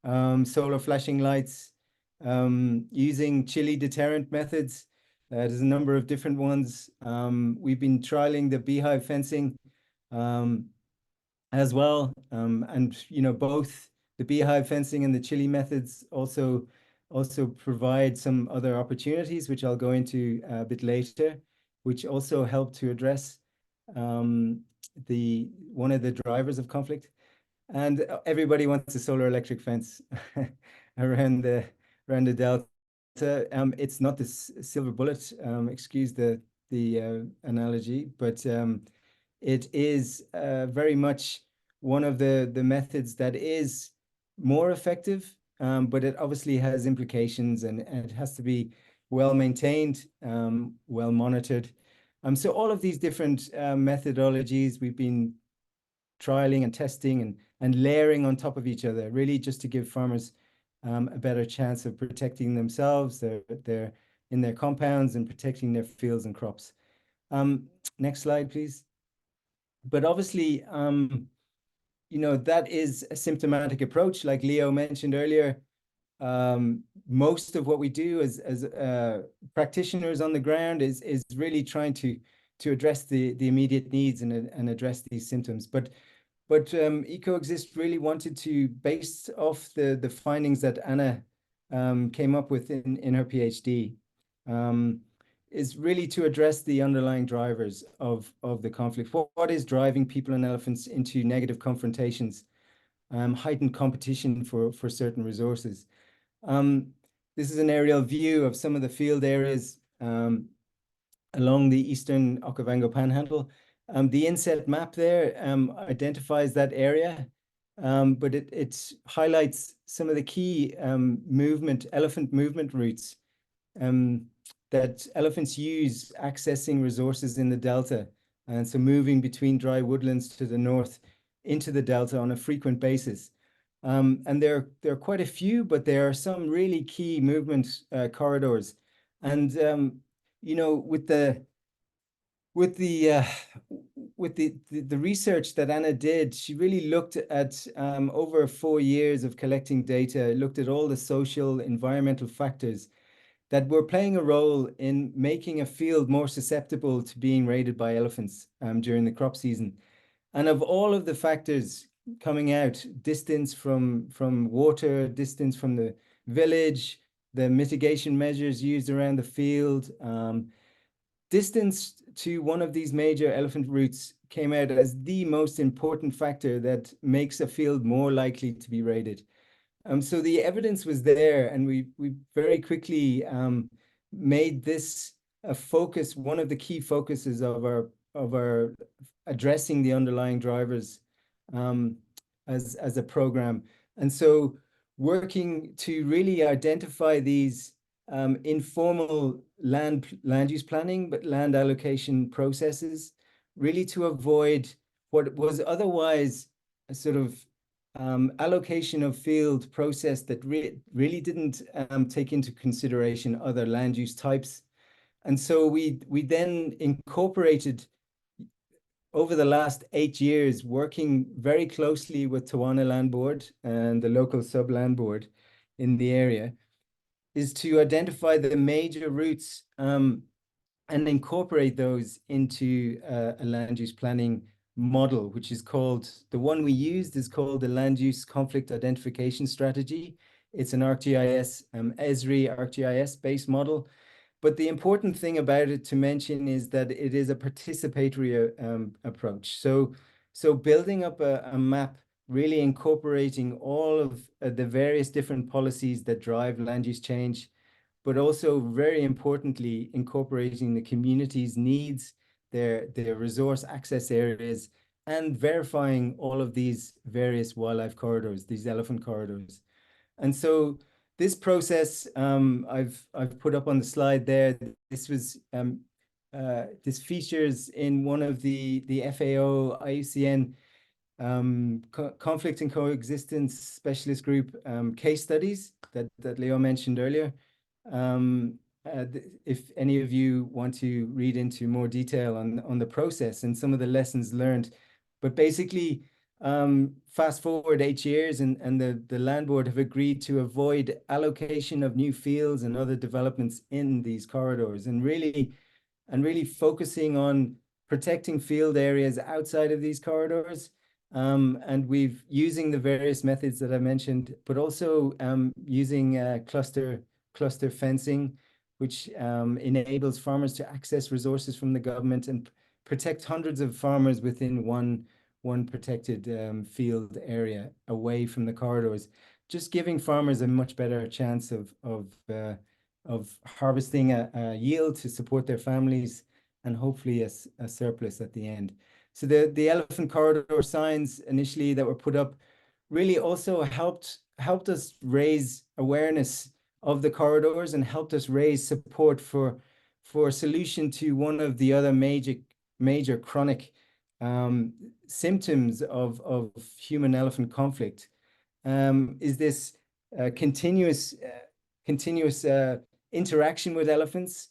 Solar flashing lights, using chili deterrent methods. There's a number of different ones. We've been trialing the beehive fencing as well, and you know, both the beehive fencing and the chili methods also provide some other opportunities, which I'll go into a bit later, which also help to address one of the drivers of conflict. And everybody wants a solar electric fence around the delta. It's not the silver bullet, excuse the analogy, but it is very much one of the methods that is more effective, but it obviously has implications, and it has to be well maintained, well monitored. So all of these different methodologies we've been trialing and testing and layering on top of each other, really just to give farmers a better chance of protecting themselves, their in their compounds, and protecting their fields and crops. Next slide, please. But obviously, that is a symptomatic approach, like Leo mentioned earlier. Most of what we do as practitioners on the ground is really trying to address the immediate needs and address these symptoms. But EcoExist really wanted to, based off the findings that Anna came up with in her PhD, is really to address the underlying drivers of the conflict. What is driving people and elephants into negative confrontations, heightened competition for certain resources? This is an aerial view of some of the field areas along the eastern Okavango Panhandle. The inset map there identifies that area, but it highlights some of the key elephant movement routes that elephants use accessing resources in the delta, and so moving between dry woodlands to the north into the delta on a frequent basis. And there are quite a few, but there are some really key movement corridors. And with the research that Anna did, she really looked at over 4 years of collecting data, looked at all the social, environmental factors that were playing a role in making a field more susceptible to being raided by elephants during the crop season. And of all of the factors coming out, distance from water, distance from the village, the mitigation measures used around the field, distance to one of these major elephant routes came out as the most important factor that makes a field more likely to be raided. So the evidence was there, and we very quickly made this a focus, one of the key focuses of our addressing the underlying drivers as a program. And so working to really identify these informal land use planning, but land allocation processes, really to avoid what was otherwise a sort of allocation of field process that really didn't take into consideration other land use types. And so we then incorporated, over the last 8 years, working very closely with Tawana Land Board and the local sub-land board in the area, is to identify the major routes and incorporate those into a land use planning model, which is called, the one we used is called the Land Use Conflict Identification Strategy. It's an ArcGIS, Esri ArcGIS-based model. But the important thing about it to mention is that it is a participatory approach. So building up a map, really incorporating all of the various different policies that drive land use change, but also very importantly, incorporating the community's needs, their resource access areas, and verifying all of these various wildlife corridors, these elephant corridors. And so this process, I've put up on the slide there. This was this features in one of the FAO IUCN conflict and coexistence specialist group case studies that Leo mentioned earlier. If any of you want to read into more detail on the process and some of the lessons learned, but basically, fast forward 8 years, and the land board have agreed to avoid allocation of new fields and other developments in these corridors, and really focusing on protecting field areas outside of these corridors, And we've using the various methods that I mentioned, but also using cluster fencing, which enables farmers to access resources from the government and protect hundreds of farmers within one protected field area away from the corridors, just giving farmers a much better chance of harvesting a yield to support their families and hopefully a surplus at the end. So the elephant corridor signs initially that were put up really also helped us raise awareness of the corridors and helped us raise support for a solution to one of the other major chronic symptoms of human-elephant conflict, is this continuous interaction with elephants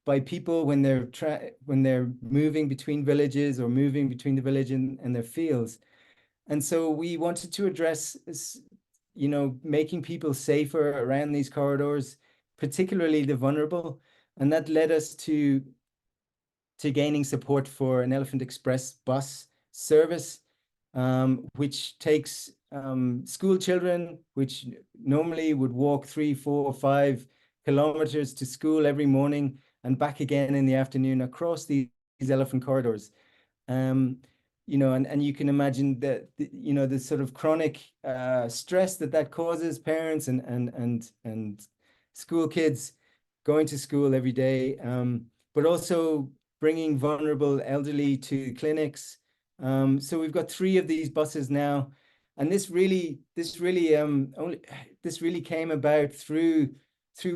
by people when they're moving between villages or moving between the village and their fields. And so we wanted to address, making people safer around these corridors, particularly the vulnerable. And that led us to gaining support for an Elephant Express bus service, which takes school children, which normally would walk 3, 4, 5 kilometers to school every morning and back again in the afternoon across these elephant corridors. And you can imagine that, the sort of chronic stress that causes parents and school kids going to school every day, but also bringing vulnerable elderly to clinics. So we've got 3 of these buses now, and this really came about through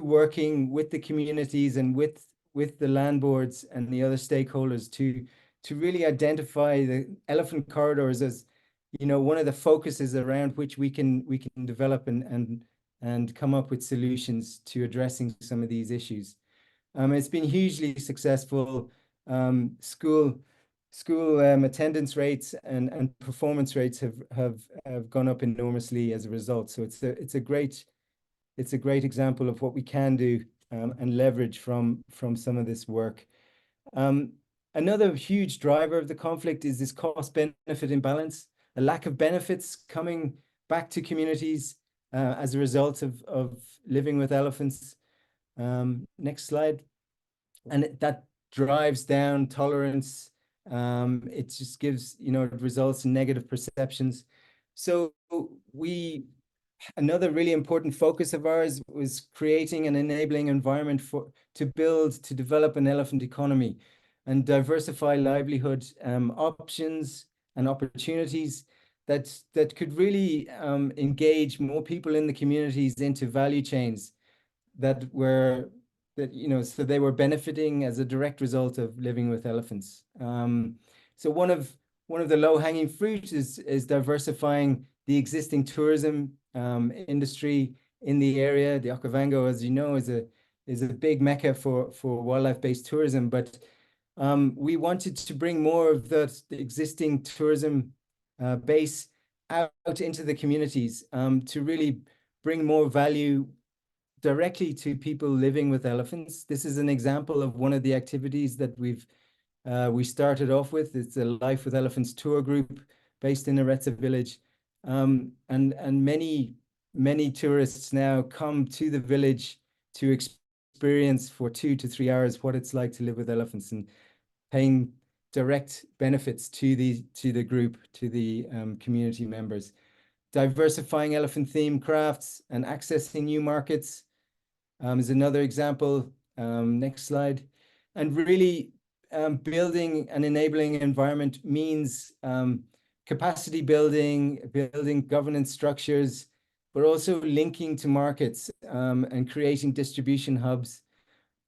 working with the communities and with the land boards and the other stakeholders to really identify the elephant corridors as, one of the focuses around which we can develop and come up with solutions to addressing some of these issues. It's been hugely successful. School attendance rates and performance rates have gone up enormously as a result. So it's a great example of what we can do and leverage from some of this work. Another huge driver of the conflict is this cost-benefit imbalance, a lack of benefits coming back to communities as a result of living with elephants. Next slide. And that drives down tolerance. It just gives, it results in negative perceptions. So another really important focus of ours was creating an enabling environment to develop an elephant economy and diversify livelihood options and opportunities that could really engage more people in the communities into value chains so they were benefiting as a direct result of living with elephants. So one of the low-hanging fruit is diversifying the existing tourism industry in the area. The Okavango, as you know, is a big mecca for wildlife-based tourism, but we wanted to bring more of the existing tourism base out into the communities to really bring more value directly to people living with elephants. This is an example of one of the activities that we started off with. It's a Life with Elephants tour group based in Aretsa village. And many tourists now come to the village to experience for 2 to 3 hours what it's like to live with elephants, and paying direct benefits to the group, to the community members. Diversifying elephant-themed crafts and accessing new markets is another example. Next slide. And really building an enabling environment means capacity building governance structures, but also linking to markets and creating distribution hubs.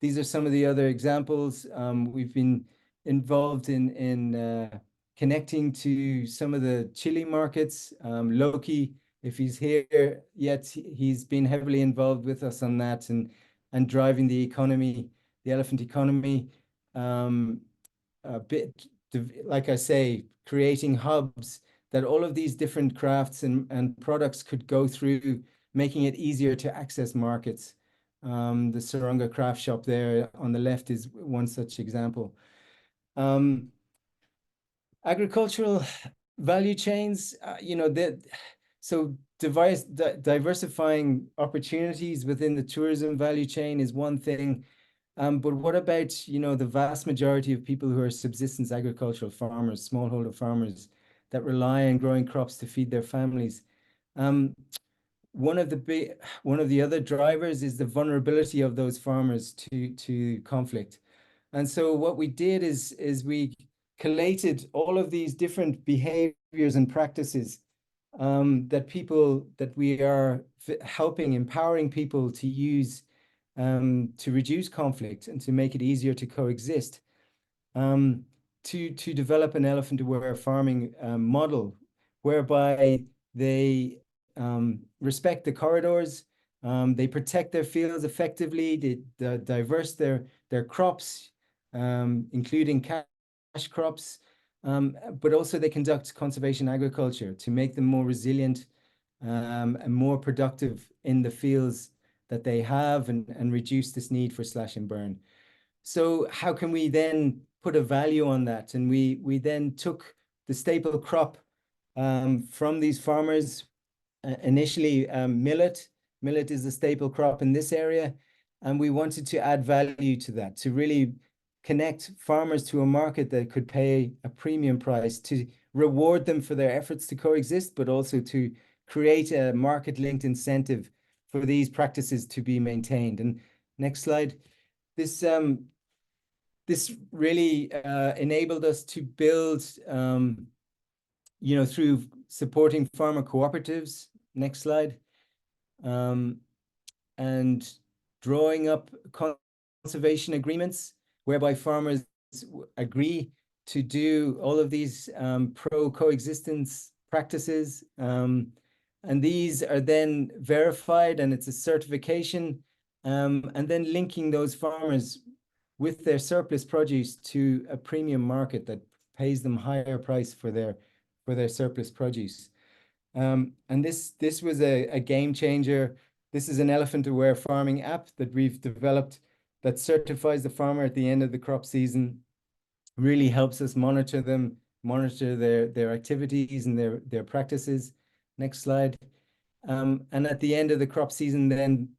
These are some of the other examples. We've been involved in connecting to some of the Chile markets. Loki, if he's here yet, he's been heavily involved with us on that and driving the economy, the elephant economy. A bit, like I say, creating hubs that all of these different crafts and products could go through, making it easier to access markets. The Sarunga craft shop there on the left is one such example. Agricultural value chains, so diversifying opportunities within the tourism value chain is one thing. But what about, the vast majority of people who are subsistence agricultural farmers, smallholder farmers that rely on growing crops to feed their families? One of the other drivers is the vulnerability of those farmers to conflict. And so what we did is we collated all of these different behaviors and practices that we are helping, empowering people to use to reduce conflict and to make it easier to coexist, to develop an elephant-aware farming model whereby they respect the corridors, they protect their fields effectively, they diverse their crops, including cash crops, but also they conduct conservation agriculture to make them more resilient and more productive in the fields that they have, and reduce this need for slash and burn. So how can we then put a value on that? And we then took the staple crop from these farmers, initially millet. Millet is the staple crop in this area, and we wanted to add value to that, to really connect farmers to a market that could pay a premium price, to reward them for their efforts to coexist, but also to create a market-linked incentive for these practices to be maintained. And next slide. This really enabled us to build, through supporting farmer cooperatives. Next slide. And drawing up conservation agreements whereby farmers agree to do all of these pro-coexistence practices. And these are then verified, and it's a certification, and then linking those farmers with their surplus produce to a premium market that pays them higher price for their surplus produce. And this was a game changer. This is an elephant-aware farming app that we've developed that certifies the farmer at the end of the crop season, really helps us monitor their activities and their practices. Next slide. And at the end of the crop season, then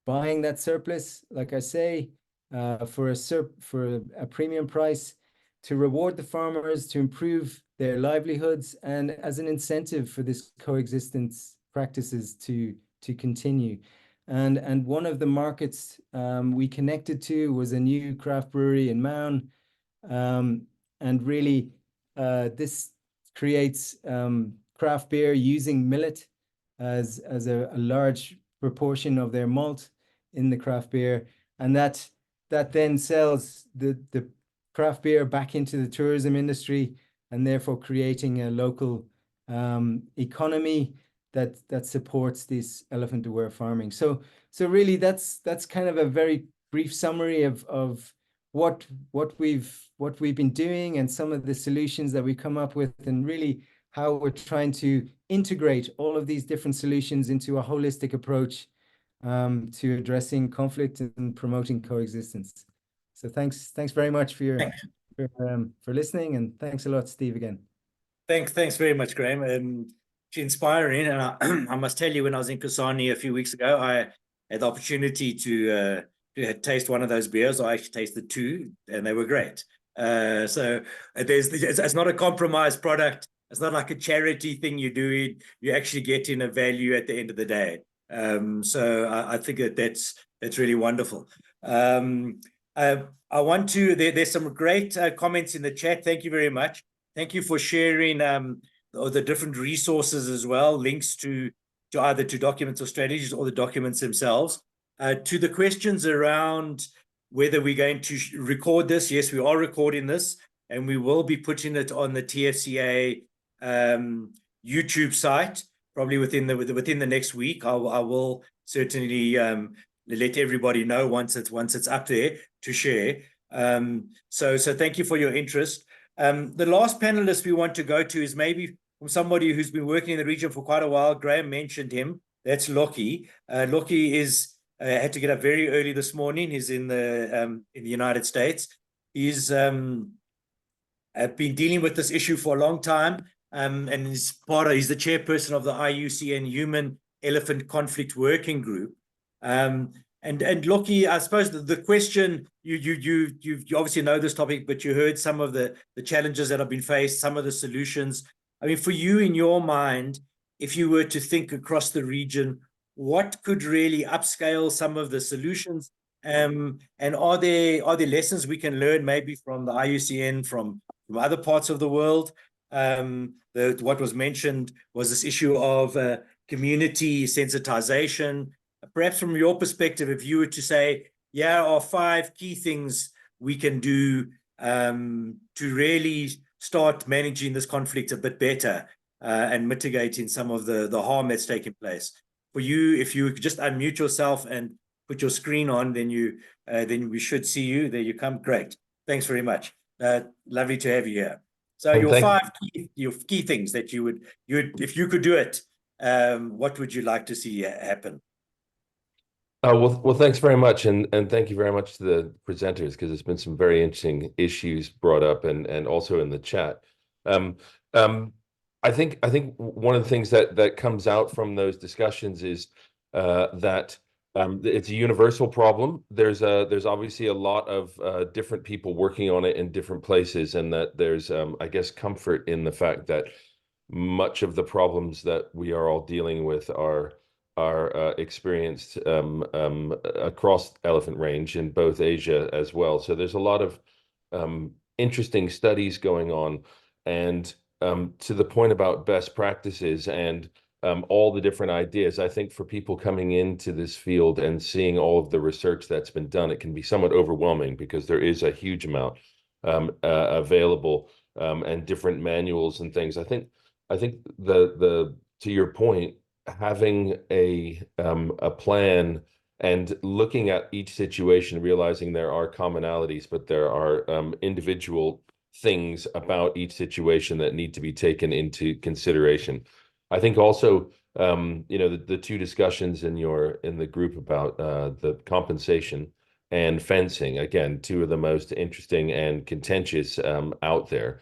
buying that surplus, like I say, for a premium price, to reward the farmers, to improve their livelihoods, and as an incentive for this coexistence practices to continue. And one of the markets we connected to was a new craft brewery in Maun, and really this creates craft beer using millet as a large proportion of their malt in the craft beer, and that then sells the craft beer back into the tourism industry, and therefore creating a local economy that supports this elephant-aware farming. So really that's kind of a very brief summary of what we've been doing, and some of the solutions that we come up with, and really how we're trying to integrate all of these different solutions into a holistic approach to addressing conflict and promoting coexistence. So thanks very much for listening, and thanks a lot, Steve, again. Thanks very much, Graham. It's inspiring, and I must tell you, when I was in Kasane a few weeks ago, I had the opportunity to taste one of those beers. I actually tasted two, and they were great. So it's not a compromised product. It's not like a charity thing you're doing. You're actually getting a value at the end of the day. So I think that's really wonderful. I want to, there's some great comments in the chat. Thank you very much. Thank you for sharing the different resources as well, links to either to documents or strategies, or the documents themselves. To the questions around whether we're going to record this, yes, we are recording this, and we will be putting it on the TFCA YouTube site probably within the next week. I will certainly let everybody know once it's up there to share. So thank you for your interest. The last panelist we want to go to is maybe from somebody who's been working in the region for quite a while. Graham mentioned him. That's Loki. Loki had to get up very early this morning. He's in the United States. He's been dealing with this issue for a long time. and he's the chairperson of the IUCN Human Elephant Conflict Working Group. And Loki, I suppose the question, you obviously know this topic, but you heard some of the challenges that have been faced, some of the solutions. I mean, for you, in your mind, if you were to think across the region, what could really upscale some of the solutions? And are there lessons we can learn maybe from the IUCN, from other parts of the world? What was mentioned was this issue of community sensitization. Perhaps from your perspective, if you were to say, yeah, are 5 key things we can do to really start managing this conflict a bit better and mitigating some of the harm that's taking place. For you, if you could just unmute yourself and put your screen on, then we should see you. There you come. Great. Thanks very much. Lovely to have you here. So your 5 key things that you would if you could do it, what would you like to see happen? Well, thanks very much, and thank you very much to the presenters, because there's been some very interesting issues brought up and also in the chat. I think one of the things that comes out from those discussions is that it's a universal problem. There's obviously a lot of different people working on it in different places, and that there's I guess comfort in the fact that much of the problems that we are all dealing with are experienced across elephant range in both Asia as well. So there's a lot of interesting studies going on, and to the point about best practices and all the different ideas, I think for people coming into this field and seeing all of the research that's been done, it can be somewhat overwhelming, because there is a huge amount available and different manuals and things. I think the to your point, having a plan and looking at each situation, realizing there are commonalities, but there are individual things about each situation that need to be taken into consideration. I think also, the 2 discussions in the group about the compensation and fencing, again, 2 of the most interesting and contentious out there.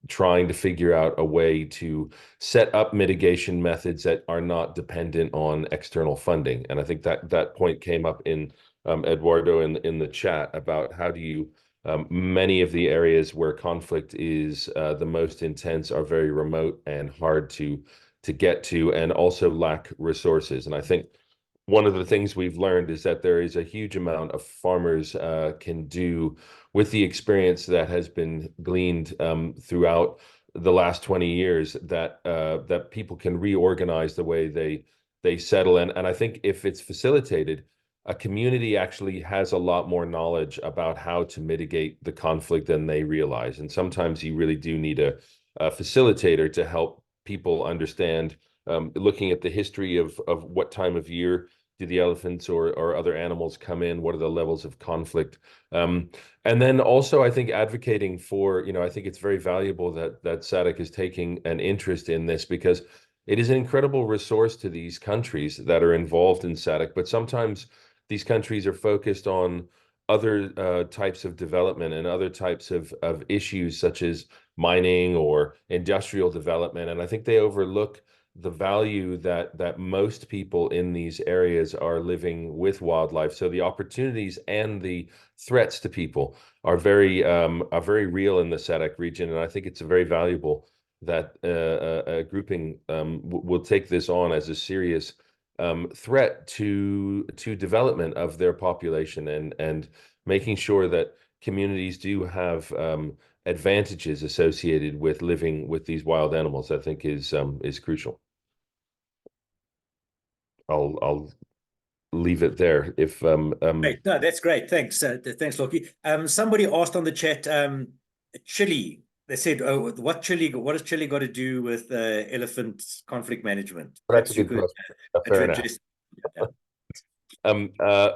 Trying to figure out a way to set up mitigation methods that are not dependent on external funding. And I think that point came up in Eduardo in the chat about how do you many of the areas where conflict is the most intense are very remote and hard to get to, and also lack resources. And I think one of the things we've learned is that there is a huge amount of farmers can do with the experience that has been gleaned throughout the last 20 years, that people can reorganize the way they settle. And I think if it's facilitated, a community actually has a lot more knowledge about how to mitigate the conflict than they realize. And sometimes you really do need a facilitator to help people understand, looking at the history of what time of year do the elephants or other animals come in, what are the levels of conflict. And then also, I think advocating for, I think it's very valuable that SADC is taking an interest in this, because it is an incredible resource to these countries that are involved in SADC, but sometimes these countries are focused on other types of development and other types of issues, such as mining or industrial development. And I think they overlook the value that most people in these areas are living with wildlife. So the opportunities and the threats to people are very real in the SADC region. And I think it's very valuable that a grouping will take this on as a serious threat to development of their population, and making sure that communities do have advantages associated with living with these wild animals, I think is crucial. I'll leave it there. If Great. No, that's great. Thanks. Thanks, Loki. Somebody asked on the chat, Chile. They said, "Oh, what has Chile got to do with elephant conflict management?" That's a good question. Fair enough.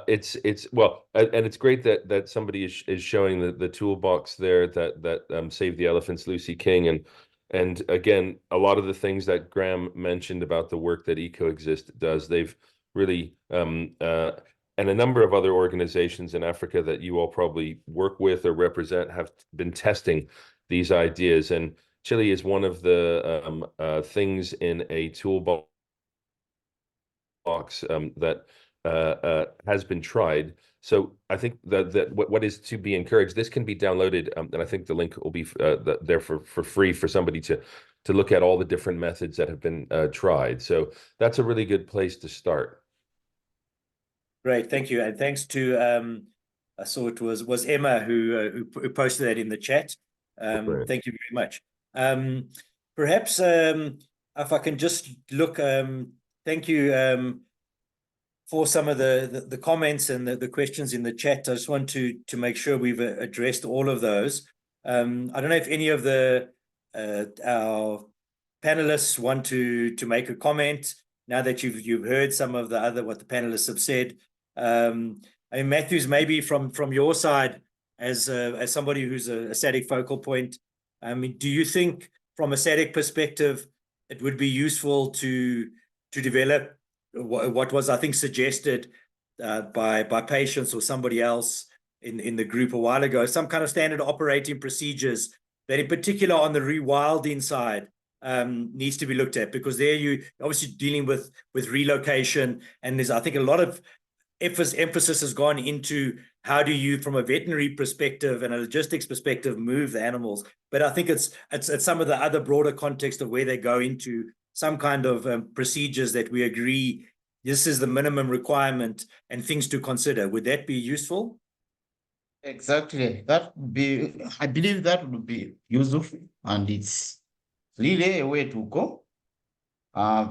It's well, and it's great that somebody is showing the toolbox there that Save the Elephants, Lucy King, and again, a lot of the things that Graham mentioned about the work that EcoExist does, they've really and a number of other organizations in Africa that you all probably work with or represent have been testing these ideas. And chili is one of the things in a toolbox that has been tried. So I think that what is to be encouraged, this can be downloaded, and I think the link will be there for free for somebody to look at all the different methods that have been tried. So that's a really good place to start. Great, thank you, and thanks to I saw it was Emma who posted that in the chat. Thank you very much. Perhaps if I can just look, thank you for some of the comments and the questions in the chat. I just want to make sure we've addressed all of those. I don't know if any of our panelists want to make a comment now that you've heard some of what the panelists have said. I mean, Matthews, maybe from your side, as somebody who's a SADC focal point, I mean, do you think from a SADC perspective it would be useful to develop what was, I think, suggested by patients or somebody else in the group a while ago, some kind of standard operating procedures that, in particular on the rewilding side, needs to be looked at, because there you obviously dealing with relocation, and there's, I think, a lot of emphasis has gone into how do you, from a veterinary perspective and a logistics perspective, move the animals. But I think it's some of the other broader context of where they go into some kind of procedures that we agree this is the minimum requirement and things to consider. Would that be useful? Exactly. That would be, I believe that would be useful, and it's really a way to go,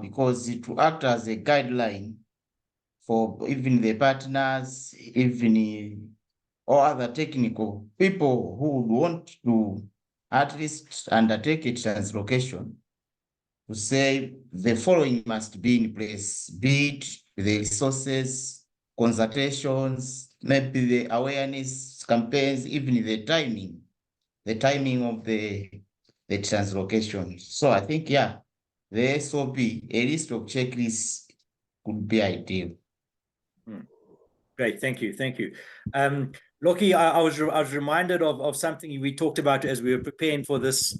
because it will act as a guideline for even the partners, even or other technical people who would want to at least undertake a translocation, to say the following must be in place, be it the resources, consultations, maybe the awareness campaigns, even the timing of the translocation. So I think, yeah, the SOP, a list of checklists could be ideal. Great, thank you. Loki, I was reminded of something we talked about as we were preparing for this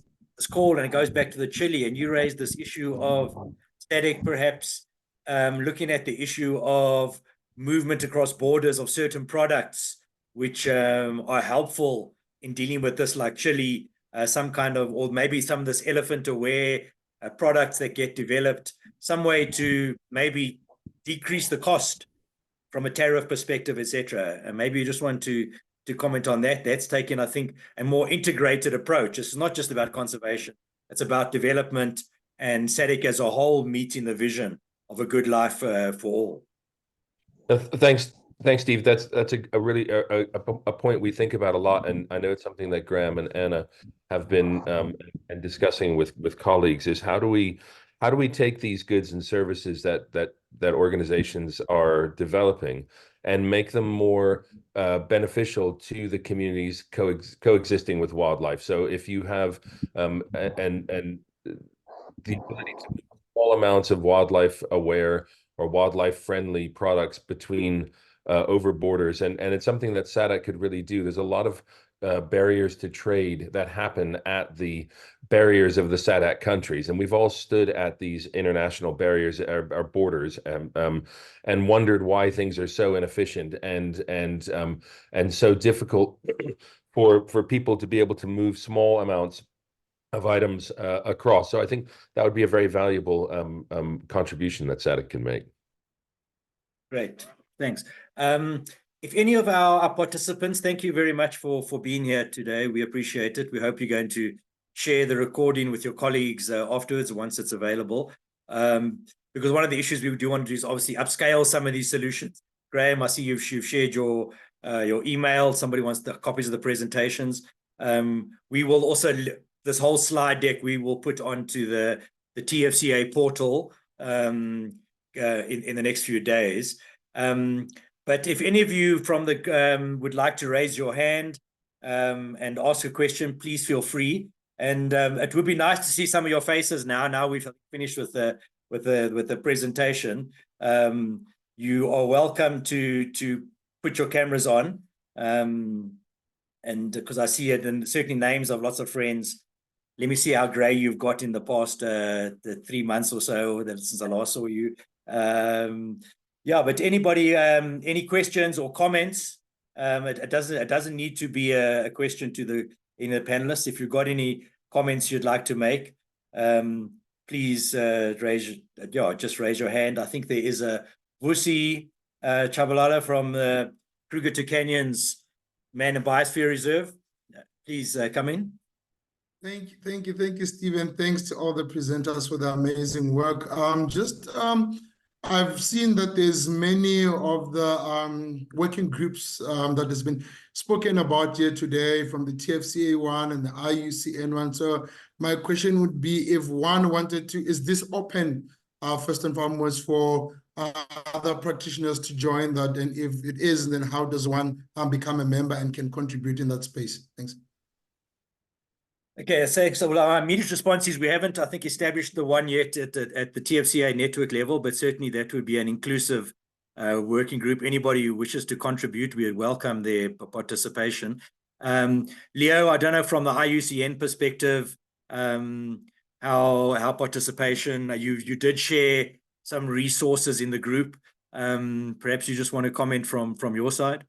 call, and it goes back to the chili, and you raised this issue of SADC perhaps looking at the issue of movement across borders of certain products, which are helpful in dealing with this, like chili, some kind of, or maybe some of this elephant aware products that get developed, some way to maybe decrease the cost from a tariff perspective, etc. And maybe you just want to comment on that. That's taken, I think, a more integrated approach. It's not just about conservation. It's about development and SADC as a whole meeting the vision of a good life for all. Thanks, Steve. That's a really a point we think about a lot, and I know it's something that Graham and Anna have been and discussing with colleagues, is how do we take these goods and services that organizations are developing and make them more beneficial to the communities coexisting with wildlife. So if you have and the ability to move small amounts of wildlife aware or wildlife friendly products between over borders, and it's something that SADC could really do. There's a lot of barriers to trade that happen at the barriers of the SADC countries, and we've all stood at these international barriers, our borders, and wondered why things are so inefficient and so difficult for people to be able to move small amounts of items across. So I think that would be a very valuable contribution that SADC can make. Great, thanks. If any of our participants, thank you very much for being here today. We appreciate it. We hope you're going to share the recording with your colleagues afterwards once it's available. Because one of the issues we do want to do is obviously upscale some of these solutions. Graham, I see you've shared your email. Somebody wants the copies of the presentations. We will also, this whole slide deck, we will put onto the TFCA portal in the next few days. But if any of you from the would like to raise your hand and ask a question, please feel free. And it would be nice to see some of your faces now. Now we've finished with the presentation. You are welcome to put your cameras on, and because I see it, and certainly names of lots of friends Let me see how grey you've got in the past the 3 months or so that since I last saw you. Yeah, but anybody, any questions or comments? It doesn't need to be a question to the panelists. If you've got any comments you'd like to make, please just raise your hand. I think there is a Vusi Chabalala from the Kruger to Canyons Man and Biosphere Reserve. Please come in. Thank you, Stephen. Thanks to all the presenters for the amazing work. I've seen that there's many of the working groups that has been spoken about here today, from the TFCA one and the IUCN one. So my question would be, if one wanted to, is this open first and foremost for other practitioners to join that? And if it is, then how does one become a member and can contribute in that space? Thanks. Okay, so well, our immediate response is we haven't, I think, established the one yet at the TFCA network level, but certainly that would be an inclusive working group. Anybody who wishes to contribute, we welcome their participation. Leo, I don't know from the IUCN perspective, how participation, you did share some resources in the group. Perhaps you just want to comment from your side.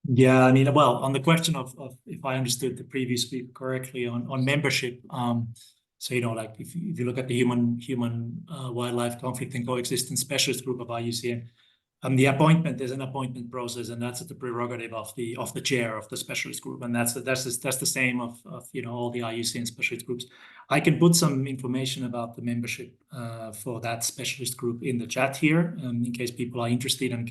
Yeah, I mean, well, on the question of if I understood the previous speaker correctly on membership, so like if you look at the human wildlife conflict and coexistence specialist group of IUCN, there's an appointment process, and that's at the prerogative of the chair of the specialist group, and that's the same of all the IUCN specialist groups. I can put some information about the membership for that specialist group in the chat here, in case people are interested and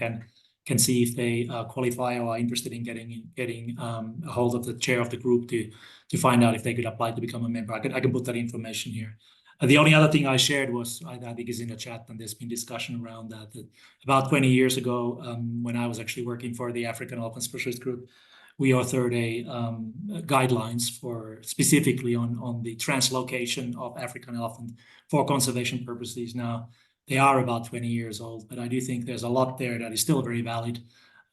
can see if they qualify or are interested in getting a hold of the chair of the group to find out if they could apply to become a member. I can put that information here. The only other thing I shared was, I think is in the chat, and there's been discussion around that about 20 years ago, when I was actually working for the African Elephant Specialist Group, we authored guidelines for specifically on the translocation of African elephant for conservation purposes. Now, they are about 20 years old, but I do think there's a lot there that is still very valid.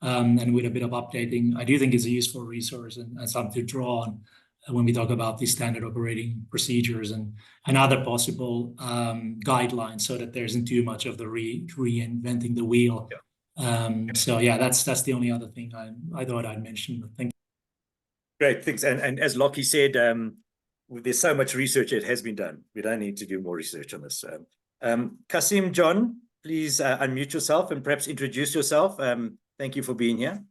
And with a bit of updating, I do think it's a useful resource and something to draw on when we talk about these standard operating procedures and other possible guidelines, so that there isn't too much of the reinventing the wheel. Yeah. So yeah, that's the only other thing I thought I'd mention. Thank you. Great, thanks. And as Lockie said, there's so much research that has been done. We don't need to do more research on this. Kasim John, please unmute yourself and perhaps introduce yourself. Thank you for being here.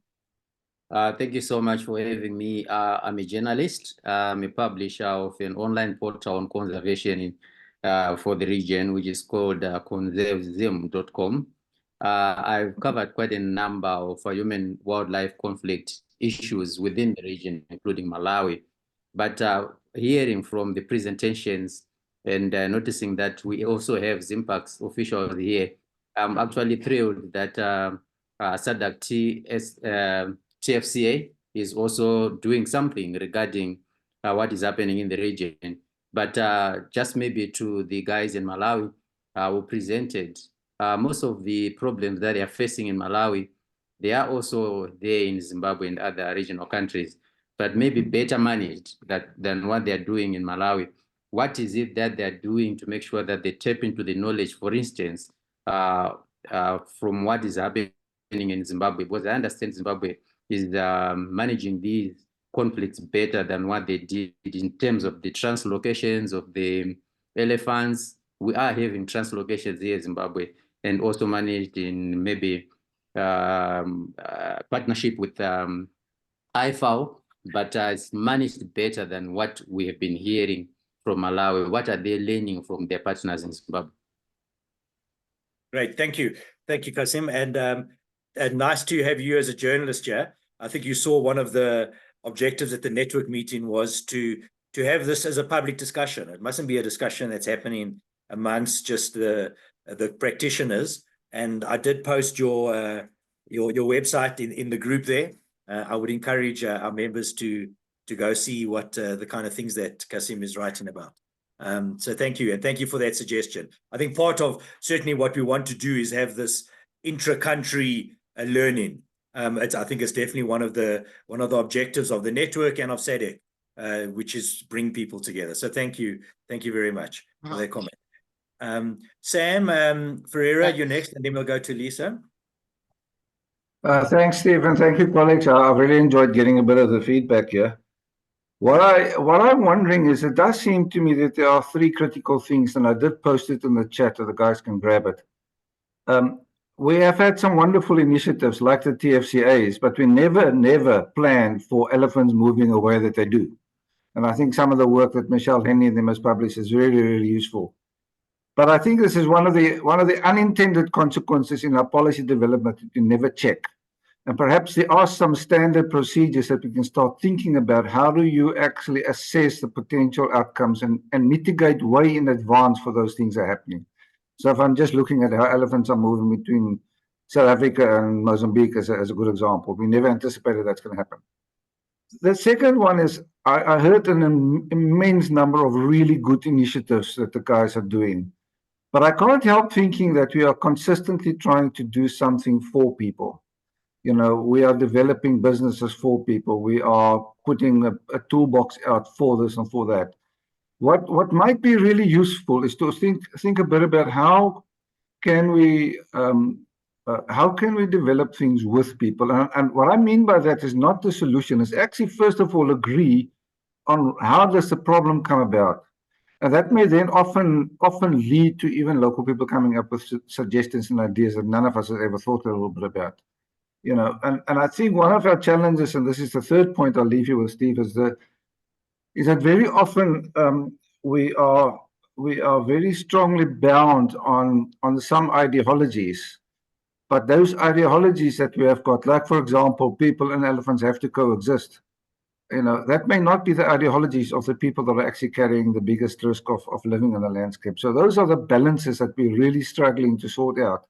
Thank you so much for having me. I'm a journalist. I'm a publisher of an online portal on conservation for the region, which is called conservezim.com. I've covered quite a number of human wildlife conflict issues within the region, including Malawi. But hearing from the presentations and noticing that we also have Zimpax officials here, I'm actually thrilled that SADC TFCA is also doing something regarding what is happening in the region. But just maybe to the guys in Malawi who presented, most of the problems that they are facing in Malawi, they are also there in Zimbabwe and other regional countries, but maybe better managed than what they are doing in Malawi. What is it that they're doing to make sure that they tap into the knowledge, for instance, from what is happening in Zimbabwe? Because I understand Zimbabwe is managing these conflicts better than what they did in terms of the translocations of the elephants. We are having translocations here in Zimbabwe, and also managed in maybe partnership with IFAO, but it's managed better than what we have been hearing from Malawi. What are they learning from their partners in Zimbabwe? Great, thank you. Thank you, Kasim. And nice to have you as a journalist here. I think you saw one of the objectives at the network meeting was to have this as a public discussion. It mustn't be a discussion that's happening amongst just the practitioners. And I did post your website in the group there. I would encourage our members to go see what the kind of things that Kasim is writing about. So thank you, and thank you for that suggestion. I think part of certainly what we want to do is have this intra-country learning. I think it's definitely one of the objectives of the network and of SADC which is bring people together. So thank you very much for that comment. Sam Ferreira, you're next, and then we'll go to Lisa. Thanks, Stephen. Thank you, colleagues. I've really enjoyed getting a bit of the feedback here. What I'm wondering is, it does seem to me that there are three critical things, and I did post it in the chat so the guys can grab it. We have had some wonderful initiatives like the TFCAs, but we never planned for elephants moving away that they do. And I think some of the work that Michelle Henny and them has published is really, really useful. But I think this is one of the unintended consequences in our policy development that we never check. And perhaps there are some standard procedures that we can start thinking about. How do you actually assess the potential outcomes and mitigate way in advance for those things are happening? So if I'm just looking at how elephants are moving between South Africa and Mozambique as a good example, we never anticipated that's going to happen. The second one is, I heard an immense number of really good initiatives that the guys are doing. But I can't help thinking that we are consistently trying to do something for people. You know, we are developing businesses for people. We are putting a toolbox out for this and for that. What might be really useful is to think a bit about how can we develop things with people. And what I mean by that is not the solution. It's actually, first of all, agree on how does the problem come about. And that may then often lead to even local people coming up with suggestions and ideas that none of us has ever thought a little bit about. You know, and I think one of our challenges, and this is the third point I'll leave you with, Steve, is that very often we are very strongly bound on some ideologies, but those ideologies that we have got, like for example, people and elephants have to coexist. You know, that may not be the ideologies of the people that are actually carrying the biggest risk of living in the landscape. So those are the balances that we're really struggling to sort out.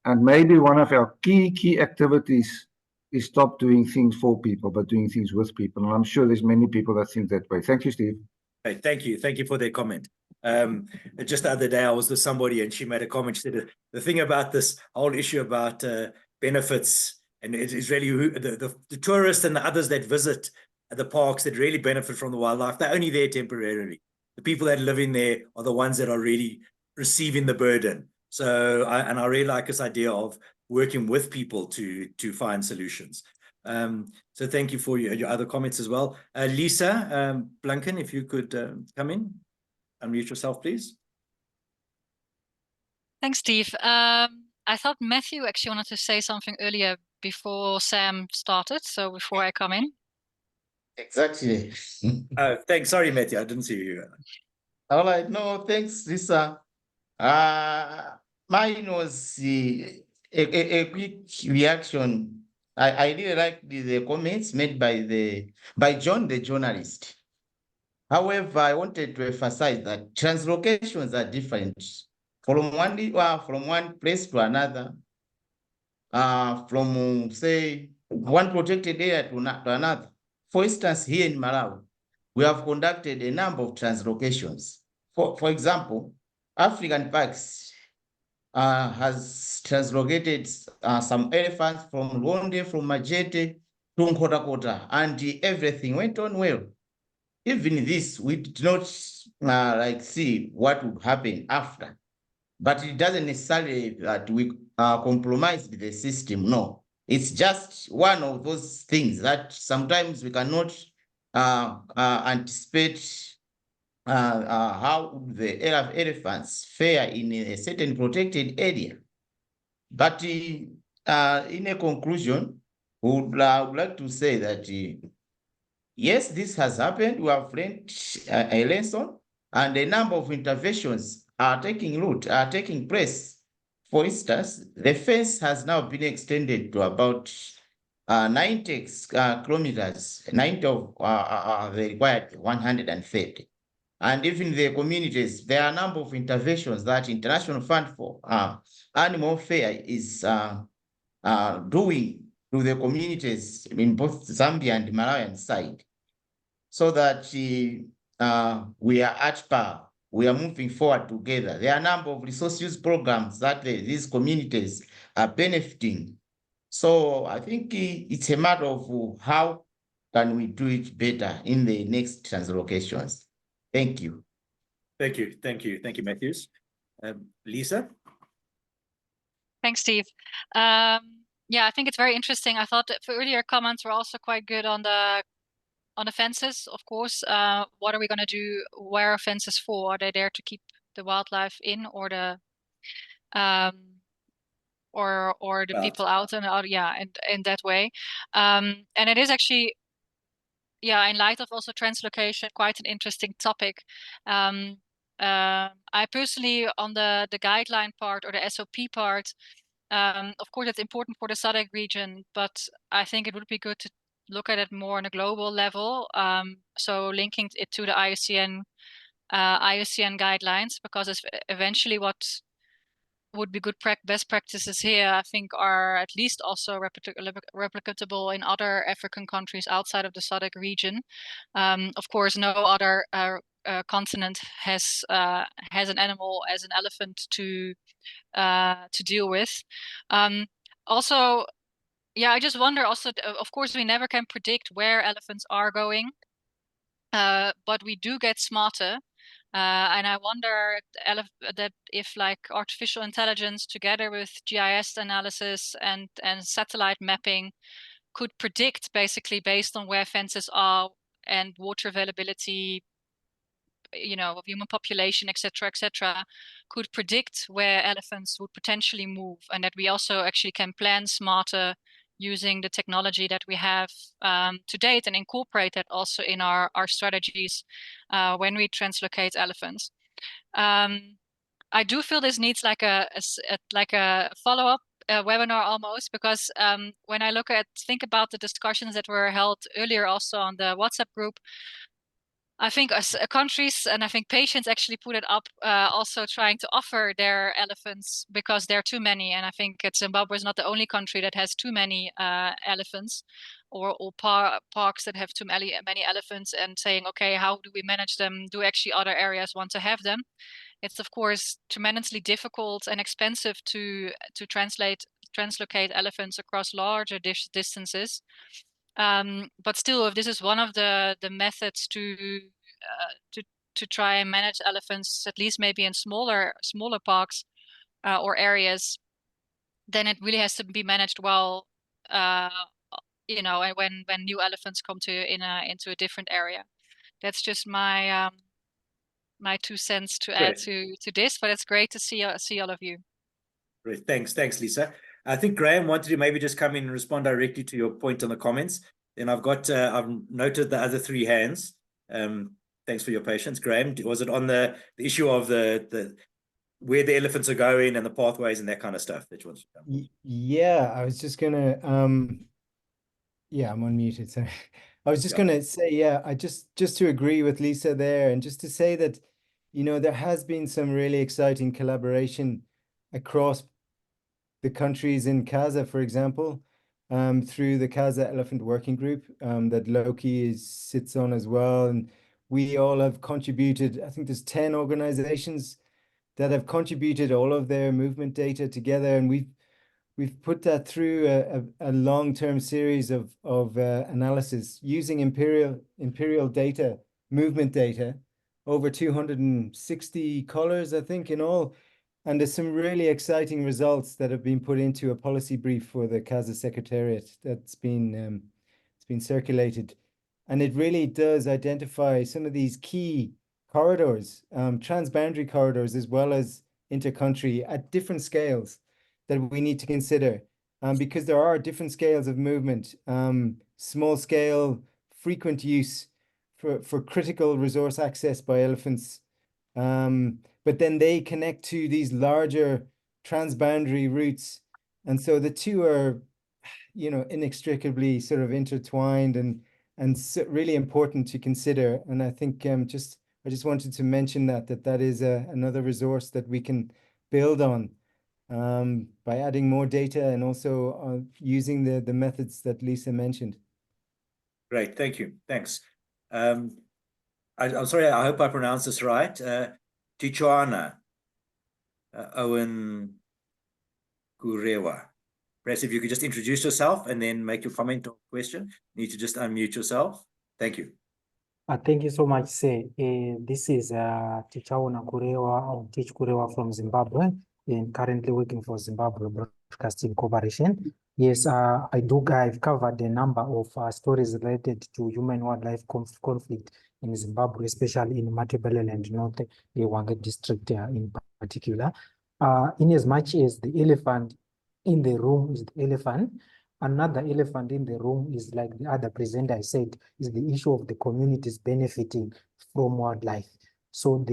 And maybe one of our key activities is stop doing things for people, but doing things with people. And I'm sure there's many people that think that way. Thank you, Steve. Hey, thank you for that comment. Just the other day, I was with somebody and she made a comment. She said, the thing about this whole issue about benefits, and it is really the tourists and the others that visit the parks that really benefit from the wildlife, they're only there temporarily. The people that live in there are the ones that are really receiving the burden. So, I really like this idea of working with people to find solutions. So thank you for your other comments as well. Lisa Blanken, if you could come in, unmute yourself, please. Thanks, Steve. I thought Matthew actually wanted to say something earlier before Sam started, so before I come in. Exactly. Thanks. Sorry, Matthew, I didn't see you. All right. No, thanks, Lisa. Mine was a quick reaction. I really liked the comments made by John, the journalist. However, I wanted to emphasize that translocations are different from one place to another, from say one protected area to another. For instance, here in Malawi, we have conducted a number of translocations. For example, African Parks has translocated some elephants from Londe, from Majete to Nkhotakota, and everything went on well. Even this, we did not see what would happen after, but it doesn't necessarily that we compromised the system. No, it's just one of those things that sometimes we cannot anticipate how the elephants fare in a certain protected area. But in a conclusion, would like to say that yes, this has happened. We have learned a lesson, and a number of interventions are taking place. For instance, the fence has now been extended to about 90 kilometers, 90 of the required 130. And even the communities, there are a number of interventions that International Fund for Animal Welfare is doing to the communities in both Zambia and Malawian side, so that we are at par. We are moving forward together. There are a number of resource use programs that these communities are benefiting. So I think it's a matter of how can we do it better in the next translocations? Thank you. Thank you. Thank you. Thank you, Matthews. Lisa? Thanks, Steve. Yeah, I think it's very interesting. I thought that the earlier comments were also quite good on the fences, of course. What are we going to do? Where are fences for? Are they there to keep the wildlife in, or the people out and out? Yeah, and in that way. And it is actually, yeah, in light of also translocation, quite an interesting topic. I personally, on the guideline part or the SOP part, of course, it's important for the SADC region, but I think it would be good to look at it more on a global level. So linking it to the IUCN guidelines, because it's eventually what would be good best practices here, I think, are at least also replicatable in other African countries outside of the SADC region. Of course, no other continent has an animal as an elephant to deal with. Also, yeah, I just wonder also, of course, we never can predict where elephants are going, but we do get smarter. And I wonder that if like artificial intelligence together with GIS analysis and satellite mapping could predict, basically based on where fences are and water availability, of human population, etc., could predict where elephants would potentially move, and that we also actually can plan smarter using the technology that we have to date, and incorporate that also in our strategies when we translocate elephants. I do feel this needs like a follow-up webinar almost, because when I think about the discussions that were held earlier also on the WhatsApp group, I think countries and I think patients actually put it up, also trying to offer their elephants because there are too many. And I think Zimbabwe is not the only country that has too many elephants, or parks that have too many elephants, and saying, okay, how do we manage them? Do actually other areas want to have them? It's of course tremendously difficult and expensive to translocate elephants across larger distances. But still, if this is one of the methods to try and manage elephants, at least maybe in smaller parks or areas, then it really has to be managed well. And when new elephants come into a different area. That's just my 2 cents to add to this, but it's great to see all of you. Great, thanks, Lisa. I think Graham wanted to maybe just come in and respond directly to your point on the comments. Then I've noted the other 3 hands. Thanks for your patience, Graham. Was it on the issue of the where the elephants are going and the pathways and that kind of stuff that you want to come? Yeah, I was just gonna yeah, I'm unmuted, sorry. I was just gonna say, yeah, I just to agree with Lisa there, and just to say that, there has been some really exciting collaboration across the countries in CASA, for example, through the CASA Elephant Working Group that Loki sits on as well. And we all have contributed, I think there's 10 organizations that have contributed all of their movement data together. And we've put that through a long-term series of analysis using imperial data, movement data, over 260 colors, I think, in all. And there's some really exciting results that have been put into a policy brief for the CASA Secretariat that's been circulated. And it really does identify some of these key corridors, transboundary corridors, as well as intercountry at different scales that we need to consider, because there are different scales of movement, small scale, frequent use for critical resource access by elephants. But then they connect to these larger transboundary routes. And so the two are, inextricably sort of intertwined and so really important to consider. And I think I just wanted to mention that is another resource that we can build on by adding more data and also using the methods that Lisa mentioned. Great, thank you. Thanks. I'm sorry, I hope I pronounced this right. Tichuana Owen Gurewa. Perhaps if you could just introduce yourself and then make your comment or question. You need to just unmute yourself. Thank you. Thank you so much, Say. This is Tichaona Kurewa, or Teach Kurewa from Zimbabwe, and currently working for Zimbabwe Broadcasting Corporation. Yes, I've covered a number of stories related to human-wildlife conflict in Zimbabwe, especially in Matabeleland and North Ewange district in particular. In as much as the elephant in the room is the elephant, another elephant in the room is, like the other presenter said, is the issue of the communities benefiting from wildlife. So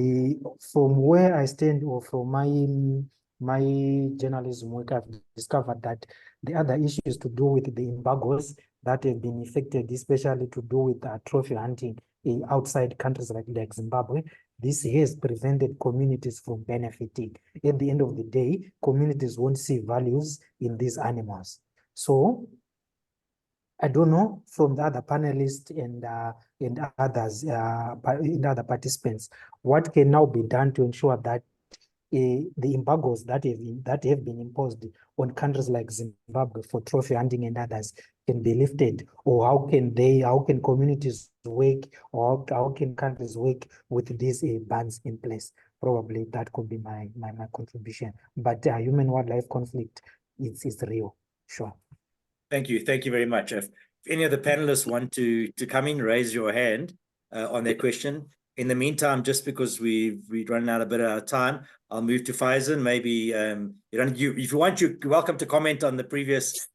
from where I stand, or from my journalism work, I've discovered that the other issues to do with the embargoes that have been affected, especially to do with trophy hunting outside countries like Zimbabwe, this has prevented communities from benefiting. At the end of the day, communities won't see values in these animals. So I don't know from the other panelists and others, and other participants, what can now be done to ensure that the embargoes that have been imposed on countries like Zimbabwe for trophy hunting and others can be lifted, or how can communities work, or how can countries work with these bans in place? Probably that could be my contribution. But human-wildlife conflict is real, sure. Thank you. Thank you very much. If any of the panelists want to come in, raise your hand on their question. In the meantime, just because we've run out a bit of time, I'll move to Faizan. Maybe if you want, you're welcome to comment on the previous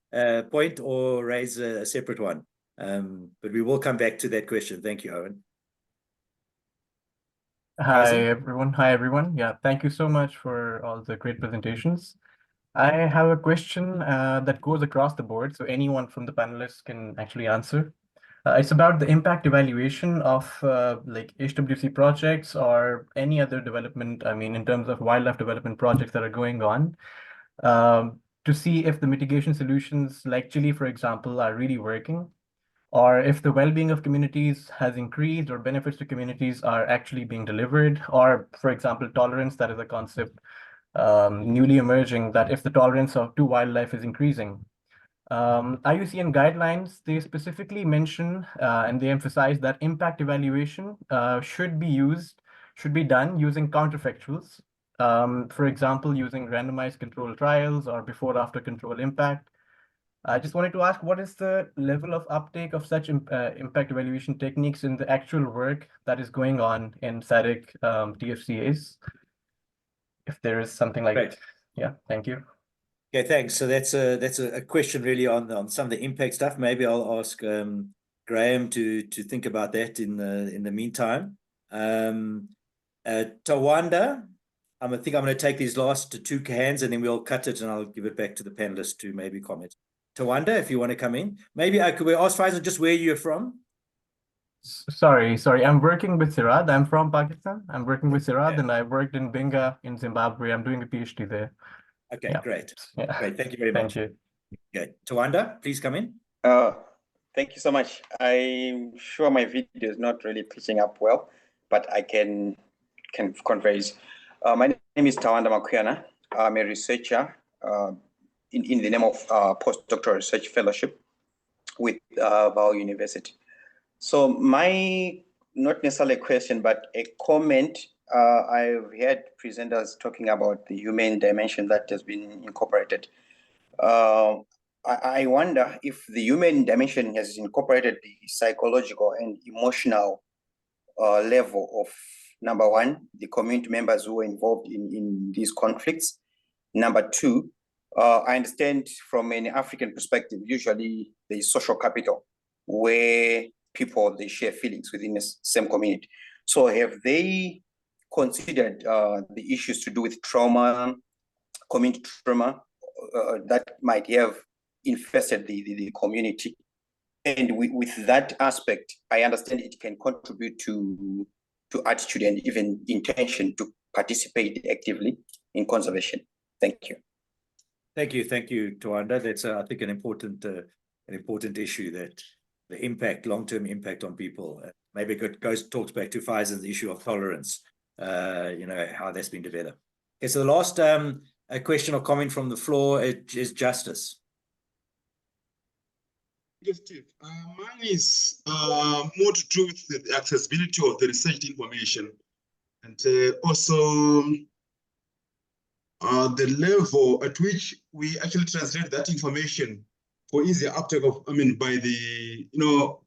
point or raise a separate one. But we will come back to that question. Thank you, Owen. Hi, everyone. Hi, everyone. Yeah, thank you so much for all the great presentations. I have a question that goes across the board, so anyone from the panelists can actually answer. It's about the impact evaluation of like HWC projects or any other development, I mean, in terms of wildlife development projects that are going on, to see if the mitigation solutions like Chile, for example, are really working, or if the well-being of communities has increased, or benefits to communities are actually being delivered, or, for example, tolerance, that is a concept newly emerging, that if the tolerance to wildlife is increasing. IUCN guidelines, they specifically mention and they emphasize that impact evaluation should be done using counterfactuals. For example, using randomized control trials or before-after control impact. I just wanted to ask, what is the level of uptake of such impact evaluation techniques in the actual work that is going on in SADC TFCAs? If there is something like Great. Yeah, thank you. Okay, thanks. So that's a question really on some of the impact stuff. Maybe I'll ask Graham to think about that in the meantime. Tawanda, I think I'm going to take these last two hands and then we'll cut it and I'll give it back to the panelists to maybe comment. Tawanda, if you want to come in. Maybe I could ask Faisal just where you're from. Sorry. I'm working with Sirad. I'm from Pakistan. I'm working with Sirad, and I worked in Binga in Zimbabwe. I'm doing a PhD there. Okay, Yeah. great. Yeah. Great. Thank you very much. Thank you. Okay, Tawanda, please come in. Thank you so much. I'm sure my video is not really pitching up well, but I can convey. My name is Tawanda Makuyana. I'm a researcher in the name of postdoctoral research fellowship with Val University. So my, not necessarily a question, but a comment. I've heard presenters talking about the human dimension that has been incorporated. I wonder if the human dimension has incorporated the psychological and emotional level of, number one, the community members who are involved in these conflicts. Number two, I understand from an African perspective, usually there is social capital where people, they share feelings within the same community. So have they considered the issues to do with trauma, community trauma, that might have infested the community? And with that aspect, I understand it can contribute to attitude and even intention to participate actively in conservation. Thank you. Thank you, Tawanda. That's I think an important issue, that the impact, long-term impact on people. Maybe it talks back to Faisal, the issue of tolerance. How that's been developed. Okay, so the last a question or comment from the floor is justice. Yes, Steve. Mine is more to do with the accessibility of the research information, and also the level at which we actually translate that information for easier uptake of, by the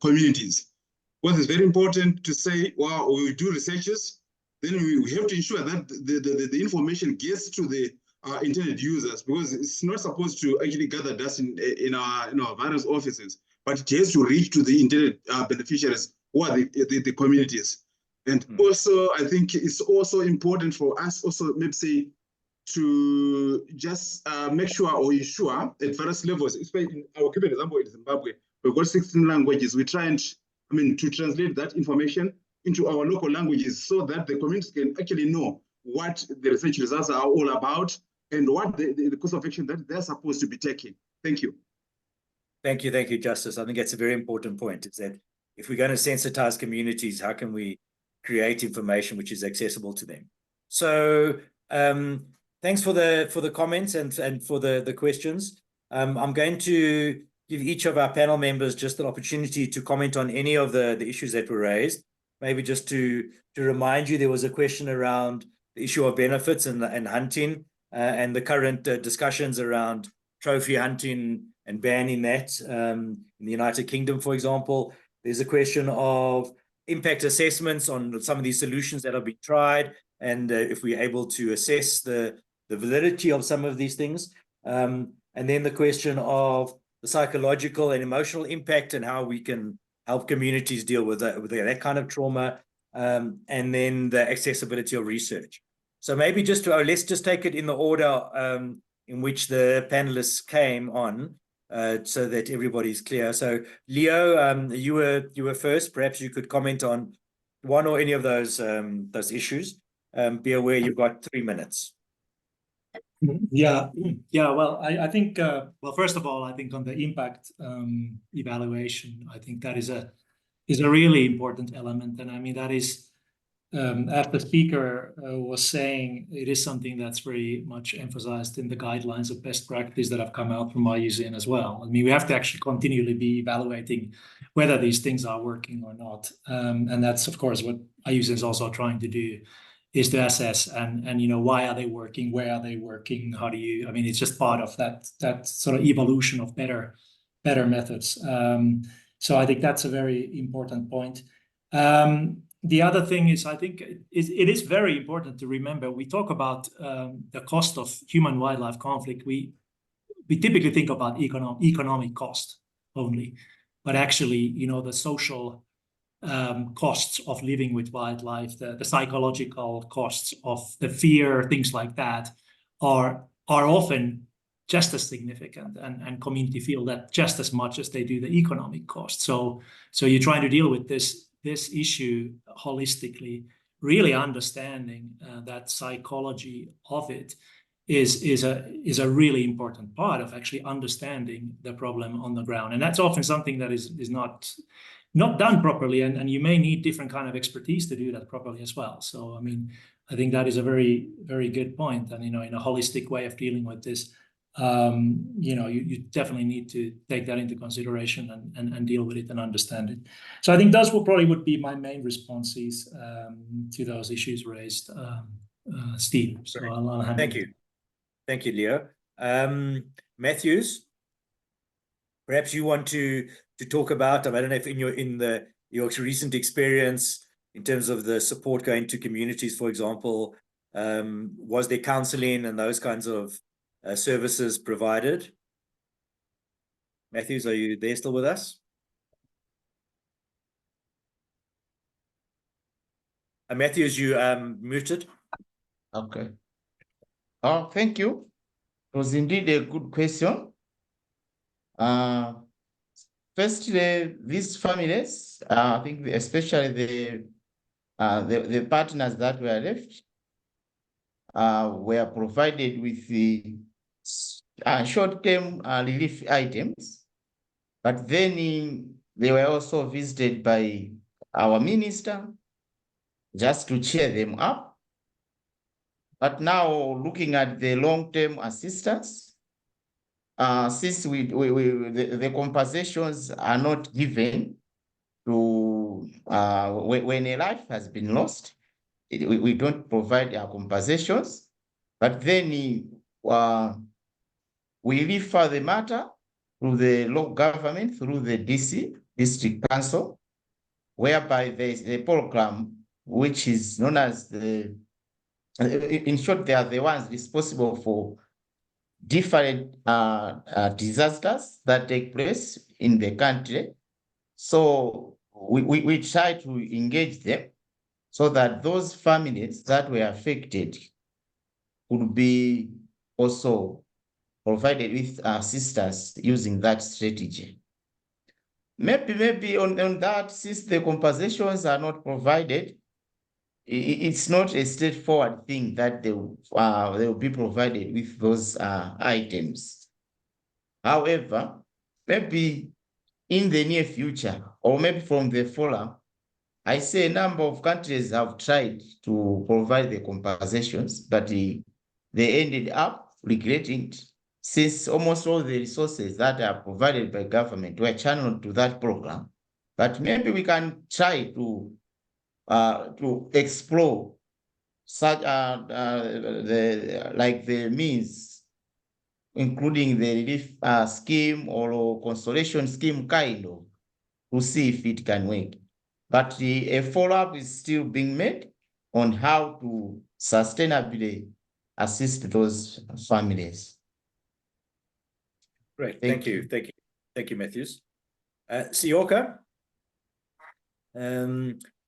communities. What is very important to say, well, we do researches, then we have to ensure that the information gets to the intended users, because it's not supposed to actually gather dust in our various offices, but it has to reach to the intended beneficiaries, who are the communities. And also, I think it's also important for us also, maybe say, to just make sure or ensure at various levels, especially I'll give an example in Zimbabwe, we've got 16 languages. We try and, to translate that information into our local languages so that the communities can actually know what the research results are all about and what the course of action that they're supposed to be taking. Thank you. Thank you, Justice. I think that's a very important point, is that if we're going to sensitize communities, how can we create information which is accessible to them? So thanks for the comments and for the questions. I'm going to give each of our panel members just an opportunity to comment on any of the issues that were raised. Maybe just to remind you, there was a question around the issue of benefits and hunting and the current discussions around trophy hunting and banning that in the United Kingdom, for example. There's a question of impact assessments on some of these solutions that have been tried, and if we're able to assess the validity of some of these things. And then the question of the psychological and emotional impact and how we can help communities deal with that kind of trauma, and then the accessibility of research. So maybe let's just take it in the order in which the panelists came on, so that everybody's clear. So Leo, you were first. Perhaps you could comment on one or any of those issues. Be aware you've got 3 minutes. Yeah. Well, I think, well, first of all, I think on the impact evaluation, I think that is a really important element. And I mean, that is, as the speaker was saying, it is something that's very much emphasized in the guidelines of best practice that have come out from IUCN as well. I mean, we have to actually continually be evaluating whether these things are working or not. And that's, of course, what IUCN is also trying to do, is to assess and why are they working, where are they working, how do you, I mean, it's just part of that sort of evolution of better methods. So I think that's a very important point. The other thing is, I think it is very important to remember, we talk about the cost of human-wildlife conflict. We typically think about economic cost only, but actually, the social costs of living with wildlife, the psychological costs of the fear, things like that, are often just as significant, and community feel that just as much as they do the economic cost. So you're trying to deal with this issue holistically, really understanding that psychology of it is a really important part of actually understanding the problem on the ground. And that's often something that is not done properly, and you may need different kind of expertise to do that properly as well. So, I mean, I think that is a very, very good point. And, in a holistic way of dealing with this, you definitely need to take that into consideration and deal with it and understand it. So I think those would be my main responses to those issues raised, Steve. So I'll hand Thank you. Thank you, Leo. Matthews, perhaps you want to talk about, I don't know if in your recent experience in terms of the support going to communities, for example, was there counseling and those kinds of services provided? Matthews, are you there still with us? Matthews, you muted. Okay. Oh, thank you. It was indeed a good question. Firstly, these families, I think especially the partners that were left, were provided with the short-term relief items, but then they were also visited by our minister just to cheer them up. But now, looking at the long-term assistance, since the compensations are not given to when a life has been lost, we don't provide our compensations, but then we refer the matter to the local government through the DC, District Council, whereby there is a program which is known as the, in short, they are the ones responsible for different disasters that take place in the country. So we try to engage them so that those families that were affected could be also provided with assistance using that strategy. Maybe on that, since the compensations are not provided, it's not a straightforward thing that they will be provided with those items. However, maybe in the near future, or maybe from the forum, I say a number of countries have tried to provide the compensations, but they ended up regretting it, since almost all the resources that are provided by government were channeled to that program. But maybe we can try to explore such the means, including the relief scheme or consolation scheme kind of, to see if it can work. But a follow-up is still being made on how to sustainably assist those families. Great, thank you. Thank you, Matthews. Sioka,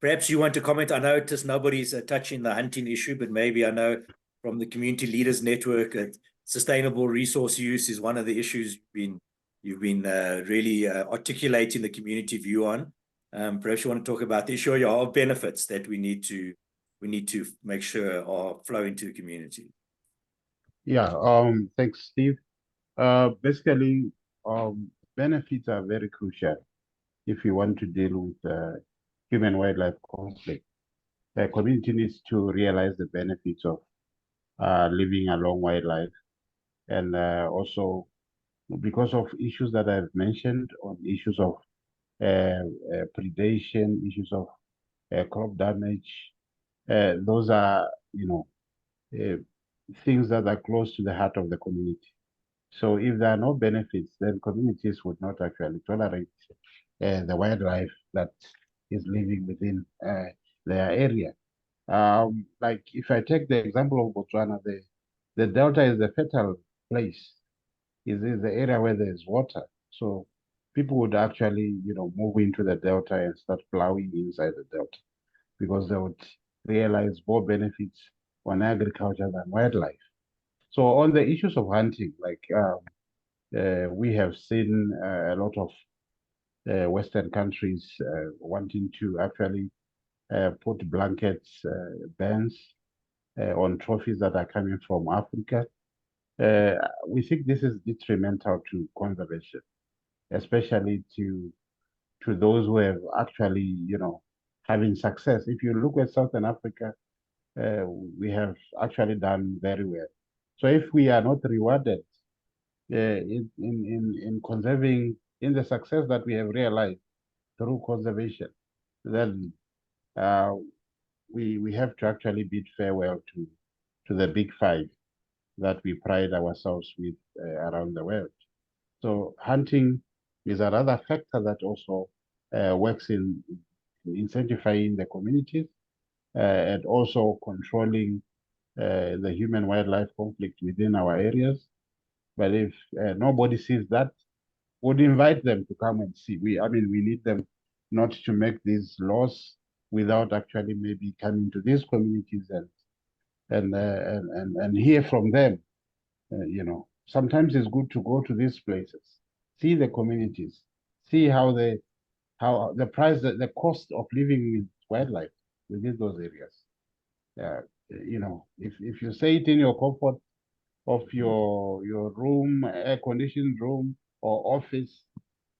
perhaps you want to comment. I noticed nobody's touching the hunting issue, but maybe I know from the Community Leaders Network that sustainable resource use is one of the issues you've been really articulating the community view on. Perhaps you want to talk about the issue of benefits that we need to make sure are flow into the community. Yeah, thanks, Steve. Basically, benefits are very crucial if you want to deal with human-wildlife conflict. The community needs to realize the benefits of living along wildlife, and also because of issues that I've mentioned, on issues of predation, issues of crop damage. Those are, things that are close to the heart of the community. So if there are no benefits, then communities would not actually tolerate the wildlife that is living within their area. Like if I take the example of Botswana, the delta is the fertile place. Is the area where there's water. So people would actually, move into the delta and start plowing inside the delta, because they would realize more benefits on agriculture than wildlife. So on the issues of hunting, like we have seen a lot of Western countries wanting to actually put blankets, bans on trophies that are coming from Africa. We think this is detrimental to conservation, especially to those who have actually, having success. If you look at Southern Africa, we have actually done very well. So if we are not rewarded in conserving, in the success that we have realized through conservation, then we have to actually bid farewell to the big five that we pride ourselves with around the world. So hunting is another factor that also works in incentivizing the communities and also controlling the human-wildlife conflict within our areas. But if nobody sees that, would invite them to come and see. We need them not to make these laws without actually maybe coming to these communities and hear from them. Sometimes it's good to go to these places, see the communities, see how the price, the cost of living with wildlife within those areas. If you say it in your comfort of your room, air-conditioned room or office,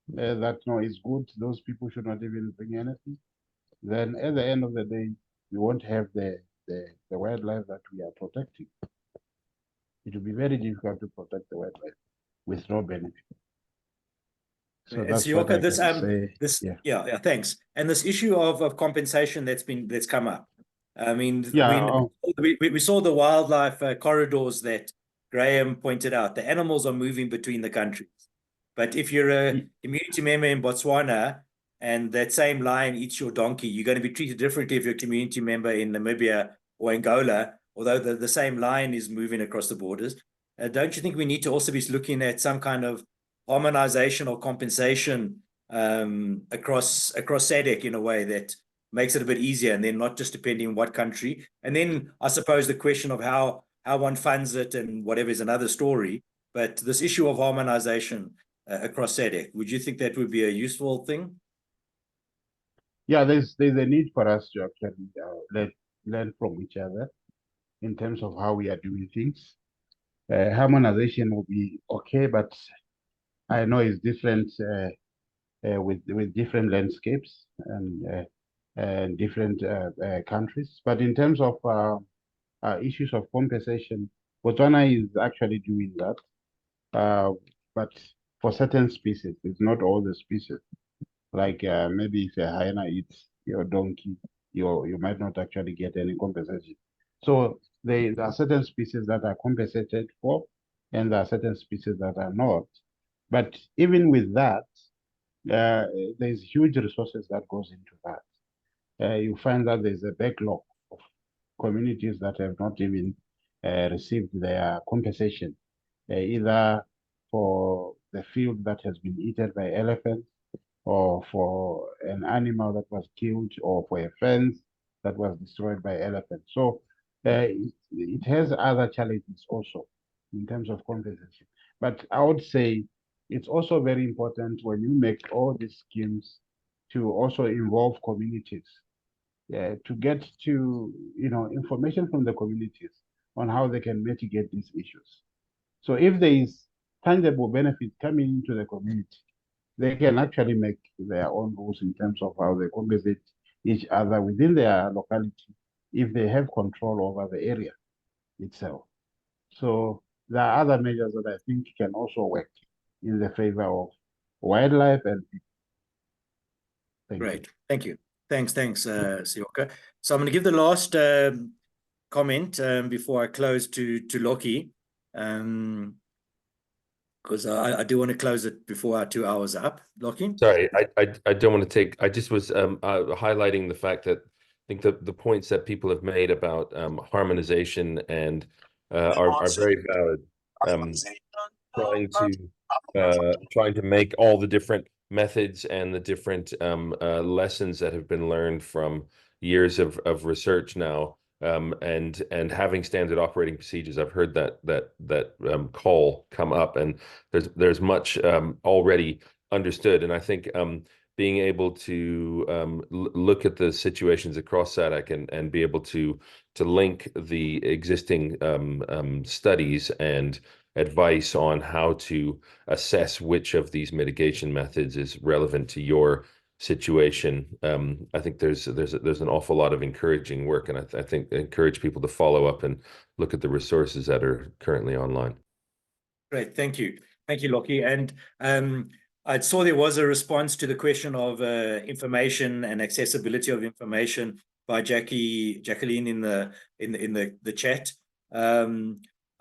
that is good, those people should not even bring anything, then at the end of the day, we won't have the wildlife that we are protecting. It will be very difficult to protect the wildlife with no benefit. So And that's what I Sioka, can say. Yeah, thanks. And this issue of compensation that's come up. I mean, Yeah, we saw the wildlife corridors that Graham pointed out. The animals are moving between the countries. But if you're a community member in Botswana and that same lion eats your donkey, you're going to be treated differently if you're a community member in Namibia or Angola, although the same lion is moving across the borders. Don't you think we need to also be looking at some kind of harmonization or compensation across SADC in a way that makes it a bit easier, and then not just depending on what country? And then I suppose the question of how one funds it and whatever is another story. But this issue of harmonization across SADC, would you think that would be a useful thing? Yeah, there's a need for us to actually learn from each other in terms of how we are doing things. Harmonization will be okay, but I know it's different with different landscapes and different countries. But in terms of issues of compensation, Botswana is actually doing that. But for certain species, it's not all the species. Like maybe if a hyena eats your donkey, you might not actually get any compensation. So there are certain species that are compensated for, and there are certain species that are not. But even with that, there's huge resources that goes into that. You find that there's a backlog of communities that have not even received their compensation, either for the field that has been eaten by elephants, or for an animal that was killed, or for a fence that was destroyed by elephants. So it has other challenges also in terms of compensation. But I would say it's also very important when you make all these schemes to also involve communities, to get to information from the communities on how they can mitigate these issues. So if there is tangible benefit coming into the community, they can actually make their own rules in terms of how they compensate each other within their locality if they have control over the area itself. So there are other measures that I think can also work in the favor of wildlife and people. Great. Thank you. Thanks, Sioka. So I'm going to give the last comment before I close to Loki, because I do want to close it before our 2 hours are up. Loki? Sorry, I don't want to take. I just was highlighting the fact that I think the points that people have made about harmonization and are very valid. Trying to make all the different methods and the different lessons that have been learned from years of research now, and having standard operating procedures. I've heard that call come up, and there's much already understood, and I think being able to look at the situations across SADC and be able to link the existing studies and advice on how to assess which of these mitigation methods is relevant to your situation. I think there's an awful lot of encouraging work, and I think encourage people to follow up and look at the resources that are currently online. Great, thank you, Loki. And I saw there was a response to the question of information and accessibility of information by Jacqueline in the chat.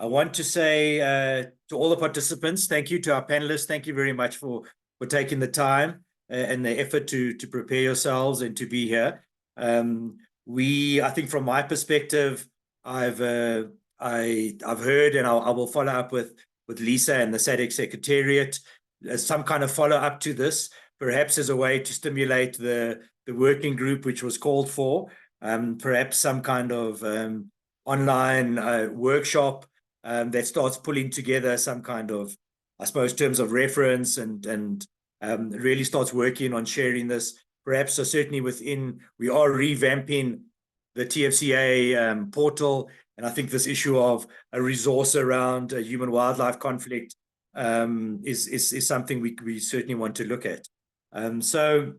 I want to say to all the participants, thank you. To our panelists, thank you very much for taking the time and the effort to prepare yourselves and to be here. I think from my perspective, I've heard, and I will follow up with Lisa and the SADC Secretariat as some kind of follow up to this, perhaps as a way to stimulate the working group which was called for, perhaps some kind of online workshop that starts pulling together some kind of, I suppose, terms of reference and really starts working on sharing this. Perhaps, so certainly we are revamping the TFCA portal, and I think this issue of a resource around a human-wildlife conflict is something we certainly want to look at. So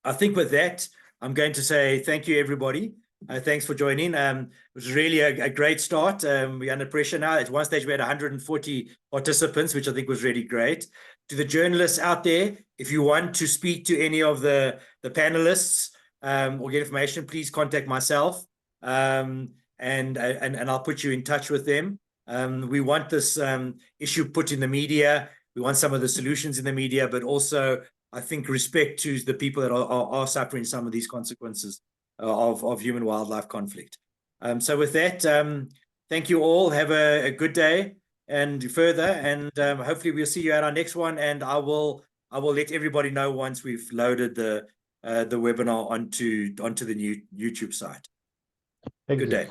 I think with that, I'm going to say thank you, everybody. Thanks for joining. It was really a great start. We're under pressure now. At one stage, we had 140 participants, which I think was really great. To the journalists out there, if you want to speak to any of the panelists or get information, please contact myself, and I'll put you in touch with them. We want this issue put in the media. We want some of the solutions in the media, but also, I think, respect to the people that are suffering some of these consequences of human-wildlife conflict. So with that, thank you all. Have a good day and further, and hopefully we'll see you at our next one. And I will let everybody know once we've loaded the webinar onto the new YouTube site. Thank Good you. day.